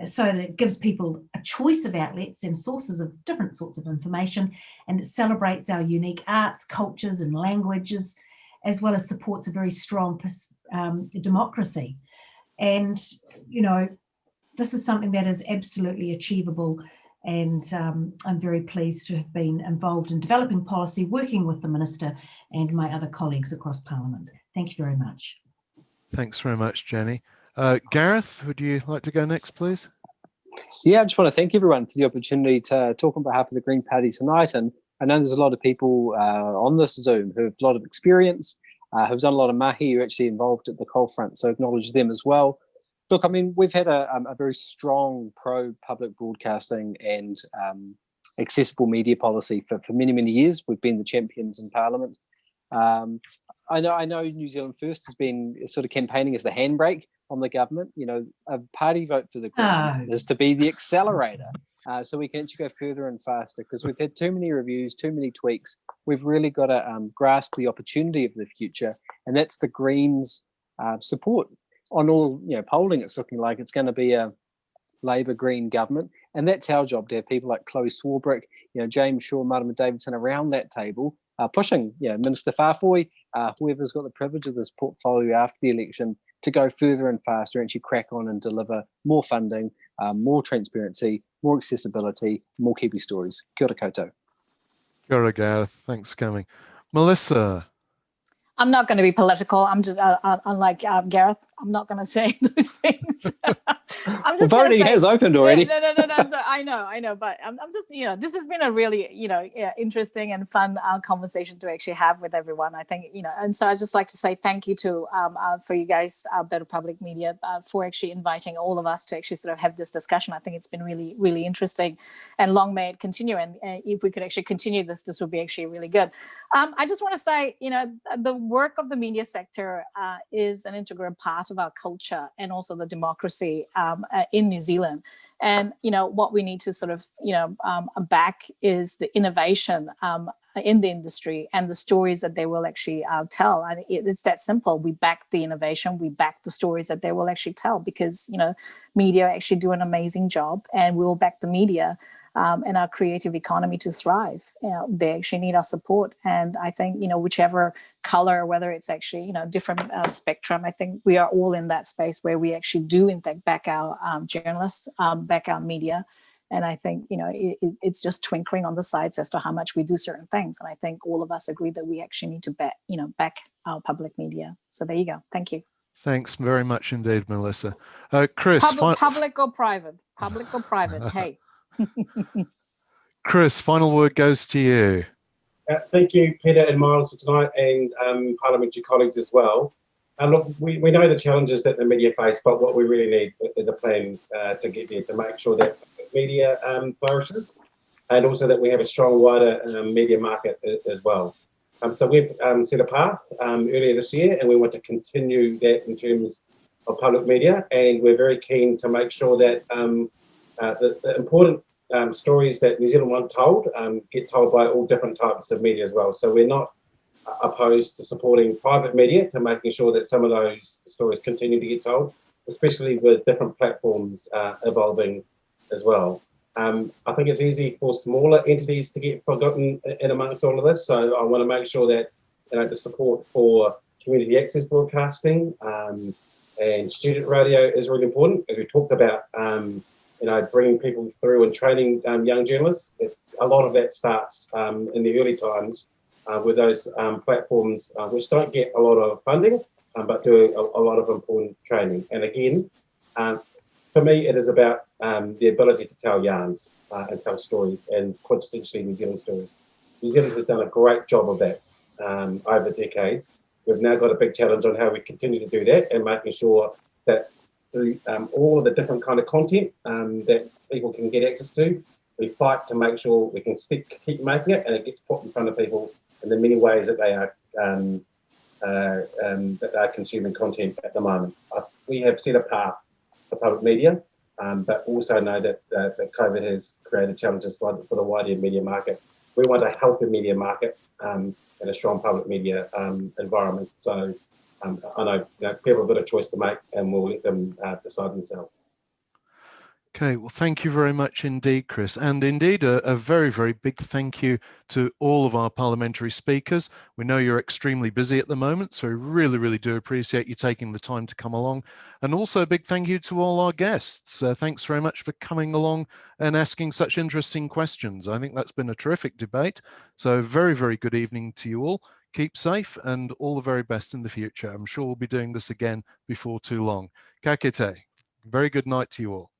S5: so that it gives people a choice of outlets and sources of different sorts of information, and it celebrates our unique arts, cultures and languages, as well as supports a very strong democracy. And, this is something that is absolutely achievable. And I'm very pleased to have been involved in developing policy, working with the Minister and my other colleagues across Parliament. Thank you very much.
S1: Thanks very much, Jenny. Gareth, would you like to go next, please?
S4: Yeah, I just want to thank everyone for the opportunity to talk on behalf of the Green Party tonight. And I know there's a lot of people on this Zoom who have a lot of experience, who've done a lot of mahi, who are actually involved at the coal front. So acknowledge them as well. Look, I mean, we've had a very strong pro-public broadcasting and accessible media policy for many, many years. We've been the champions in Parliament. I know New Zealand First has been sort of campaigning as the handbrake on the government. You know, a party vote for the Greens is to be the accelerator, so we can actually go further and faster, because we've had too many reviews, too many tweaks. We've really got to grasp the opportunity of the future, and that's the Greens' support. On all polling, it's looking like it's going to be a Labour Green government, and that's our job, to have people like Chloe Swarbrick, James Shaw, Martin Davidson around that table, pushing Minister Faafoi, whoever's got the privilege of this portfolio after the election, to go further and faster and actually crack on and deliver more funding, more transparency, more accessibility, more Kiwi stories. Kia ora koutou.
S1: Kia ora, Gareth. Thanks for coming. Melissa.
S3: I'm not going to be political. I'm just, unlike Gareth, I'm not going to say those things. I'm just
S4: voting has opened already.
S3: No. So I know, but I'm just, this has been a really, interesting and fun conversation to actually have with everyone. I think, and so I just like to say thank you to for you guys, Better Public Media, for actually inviting all of us to actually sort of have this discussion. I think it's been really, really interesting, and long may it continue. And if we could actually continue this would be actually really good. I just want to say, the work of the media sector is an integral part of our culture and also the democracy in New Zealand. And what we need to sort of back is the innovation in the industry and the stories that they will actually tell. And it's that simple. We back the innovation, we back the stories that they will actually tell, because media actually do an amazing job, and we will back the media and our creative economy to thrive. They actually need our support. And I think, whichever color, whether it's actually, different spectrum, I think we are all in that space where we actually do, in fact, back our journalists, back our media. And I think, it's just twinkling on the sides as to how much we do certain things. And I think all of us agree that we actually need to back our public media. So there you go. Thank you.
S1: Thanks very much indeed, Melissa. Kris.
S3: Public or private? Public or private? Hey.
S1: Kris, final word goes to you.
S2: Thank you, Peter and Myles, for tonight, and parliamentary colleagues as well. Look, we know the challenges that the media face, but what we really need is a plan to get there, to make sure that media flourishes, and also that we have a strong, wider media market as well. So we've set a path earlier this year, and we want to continue that in terms of public media, and we're very keen to make sure that the important stories that New Zealand want told get told by all different types of media as well. So we're not opposed to supporting private media, to making sure that some of those stories continue to get told, especially with different platforms evolving as well. I think it's easy for smaller entities to get forgotten in amongst all of this. So I want to make sure that the support for community access broadcasting and student radio is really important, as we talked about. Bringing people through and training young journalists. A lot of that starts in the early times with those platforms which don't get a lot of funding, but do a lot of important training. And again, for me, it is about the ability to tell yarns and tell stories, and quintessentially New Zealand stories. New Zealand has done a great job of that over decades. We've now got a big challenge on how we continue to do that, and making sure that all of the different kind of content that people can get access to, we fight to make sure we can keep making it, and it gets put in front of people in the many ways that they are consuming content at the moment. We have set a path for public media, but also know that COVID has created challenges for the wider media market. We want a healthy media market and a strong public media environment. So I know people have got a choice to make, and we'll let them decide themselves.
S1: Okay, well, thank you very much indeed, Kris. And indeed, a very, very big thank you to all of our parliamentary speakers. We know you're extremely busy at the moment, so we really, really do appreciate you taking the time to come along. And also a big thank you to all our guests. Thanks very much for coming along and asking such interesting questions. I think that's been a terrific debate. So very, very good evening to you all. Keep safe and all the very best in the future. I'm sure we'll be doing this again before too long. Ka kite. Very good night to you all.